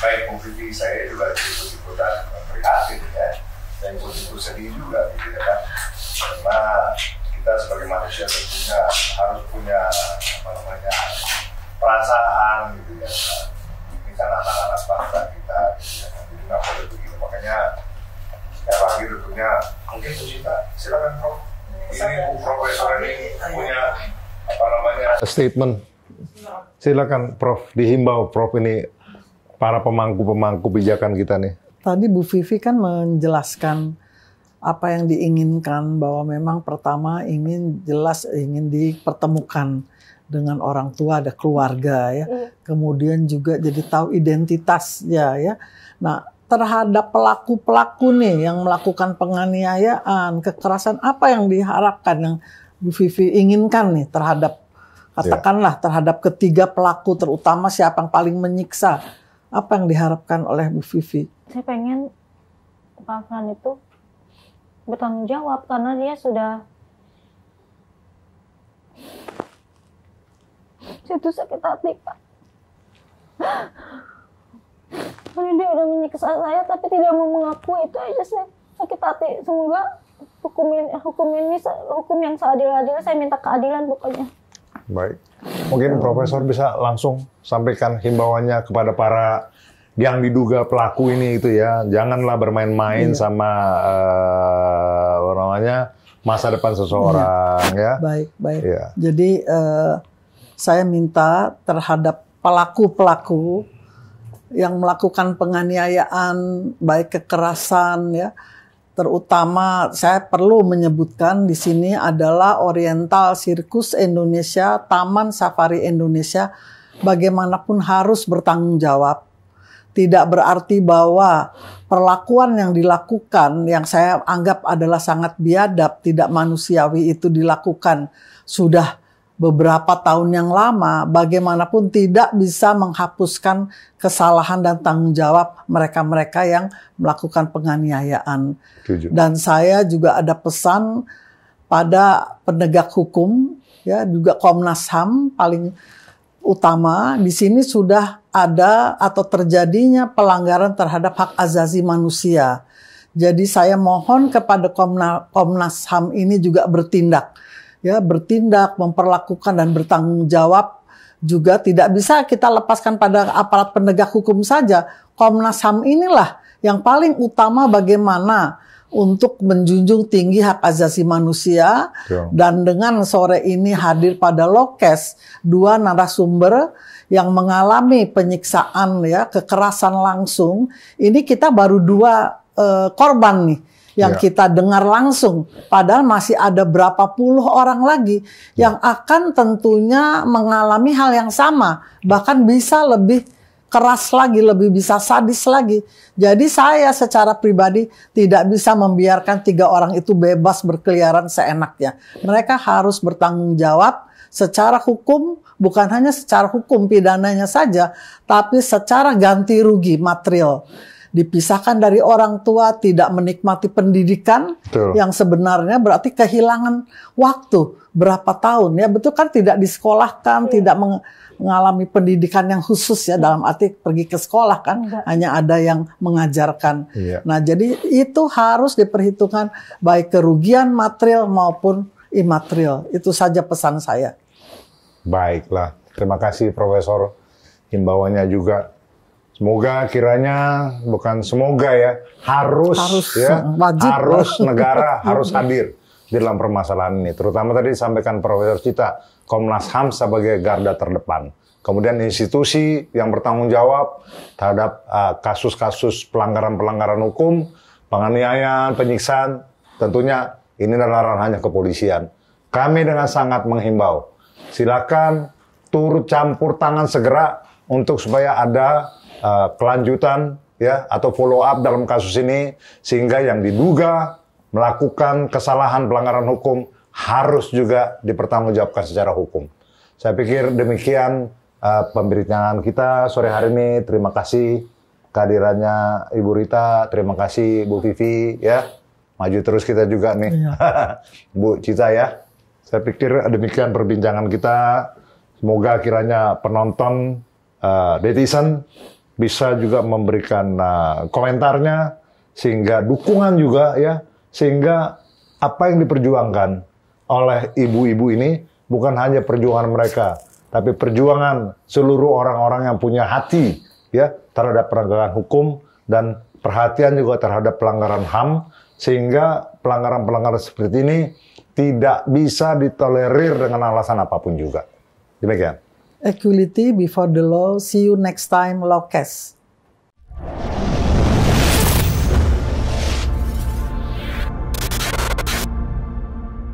baik Bu Vivi, saya juga ikut-ikutan prihatin ya, dan ikut-ikut sedih juga gitu ya kan. Karena kita sebagai manusia tentunya harus punya apa namanya perasaan gitu ya. Ini kan anak-anak bangsa kita gitu ya. Jadi nggak boleh begitu. Makanya sekali lagi tentunya mungkin Bu Cita, silakan Prof. Ini Bu Profesor ini punya apa namanya Statement. Silakan Prof, dihimbau Prof ini para pemangku-pemangku kebijakan kita nih. Tadi Bu Vivi kan menjelaskan apa yang diinginkan, bahwa memang pertama ingin dipertemukan dengan orang tua, ada keluarga ya. Kemudian juga jadi tahu identitasnya ya. Nah, terhadap pelaku-pelaku nih yang melakukan penganiayaan, kekerasan, apa yang diharapkan, yang Bu Vivi inginkan nih terhadap, katakanlah terhadap ketiga pelaku, terutama siapa yang paling menyiksa, apa yang diharapkan oleh Bu Vivi? Saya pengen Pak Fran itu bertanggung jawab karena dia sudah, saya tuh sakit hati Pak. Karena dia udah menyiksa saya tapi tidak mau mengakui, itu aja saya sakit hati. Semoga hukum yang seadil-adilnya, saya minta keadilan pokoknya. Baik. Mungkin Profesor bisa langsung sampaikan himbauannya kepada para yang diduga pelaku ini itu ya. Janganlah bermain-main sama namanya masa depan seseorang ya. Baik. Ya. Jadi saya minta terhadap pelaku-pelaku yang melakukan penganiayaan, baik kekerasan ya, terutama saya perlu menyebutkan di sini adalah Oriental Circus Indonesia, Taman Safari Indonesia, bagaimanapun harus bertanggung jawab tidak berarti bahwa perlakuan yang dilakukan yang saya anggap adalah sangat biadab, tidak manusiawi itu dilakukan sudah beberapa tahun yang lama, bagaimanapun tidak bisa menghapuskan kesalahan dan tanggung jawab mereka-mereka yang melakukan penganiayaan. Tujuh. Dan saya juga ada pesan pada penegak hukum, ya juga Komnas HAM paling utama. Di sini sudah ada atau terjadinya pelanggaran terhadap hak asasi manusia. Jadi saya mohon kepada Komnas HAM ini juga bertindak. Ya, bertindak, memperlakukan dan bertanggung jawab juga tidak bisa kita lepaskan pada aparat penegak hukum saja. Komnas HAM inilah yang paling utama bagaimana untuk menjunjung tinggi hak asasi manusia. Dan dengan sore ini hadir pada Lokes 2 narasumber yang mengalami penyiksaan, ya, kekerasan langsung. Ini kita baru 2 korban nih yang kita dengar langsung, padahal masih ada berapa puluh orang lagi yang akan tentunya mengalami hal yang sama, bahkan bisa lebih keras lagi, lebih bisa sadis lagi. Jadi saya secara pribadi tidak bisa membiarkan 3 orang itu bebas berkeliaran seenaknya. Mereka harus bertanggung jawab secara hukum, bukan hanya secara hukum pidananya saja, tapi secara ganti rugi material. Dipisahkan dari orang tua, tidak menikmati pendidikan. Betul. Yang sebenarnya berarti kehilangan waktu berapa tahun, ya betul kan, tidak disekolahkan, tidak mengalami pendidikan yang khusus, ya dalam arti pergi ke sekolah kan, hanya ada yang mengajarkan. Nah jadi itu harus diperhitungkan baik kerugian material maupun imaterial. Itu saja pesan saya. Baiklah, terima kasih Profesor, himbauannya juga. Semoga kiranya, bukan semoga ya, harus ya, wajib. harus negara harus hadir di dalam permasalahan ini. Terutama tadi disampaikan Profesor Cita, Komnas HAM sebagai garda terdepan. Kemudian institusi yang bertanggung jawab terhadap kasus-kasus pelanggaran-pelanggaran hukum, penganiayaan, penyiksaan, tentunya ini adalah ranahnya kepolisian. Kami dengan sangat menghimbau, silakan turut campur tangan segera untuk supaya ada kelanjutan, ya, atau follow up dalam kasus ini, sehingga yang diduga melakukan kesalahan pelanggaran hukum harus juga dipertanggungjawabkan secara hukum. Saya pikir demikian pembincangan kita sore hari ini. Terima kasih kehadirannya Ibu Rita, terima kasih Bu Vivi, ya, maju terus kita juga nih. Bu Cita, ya. Saya pikir demikian perbincangan kita. Semoga kiranya penonton, netizen bisa juga memberikan komentarnya, sehingga dukungan juga, ya, sehingga apa yang diperjuangkan oleh ibu-ibu ini bukan hanya perjuangan mereka, tapi perjuangan seluruh orang-orang yang punya hati, ya, terhadap penegakan hukum dan perhatian juga terhadap pelanggaran HAM, sehingga pelanggaran-pelanggaran seperti ini tidak bisa ditolerir dengan alasan apapun juga. Demikian. Equality before the law. See you next time, Lokes.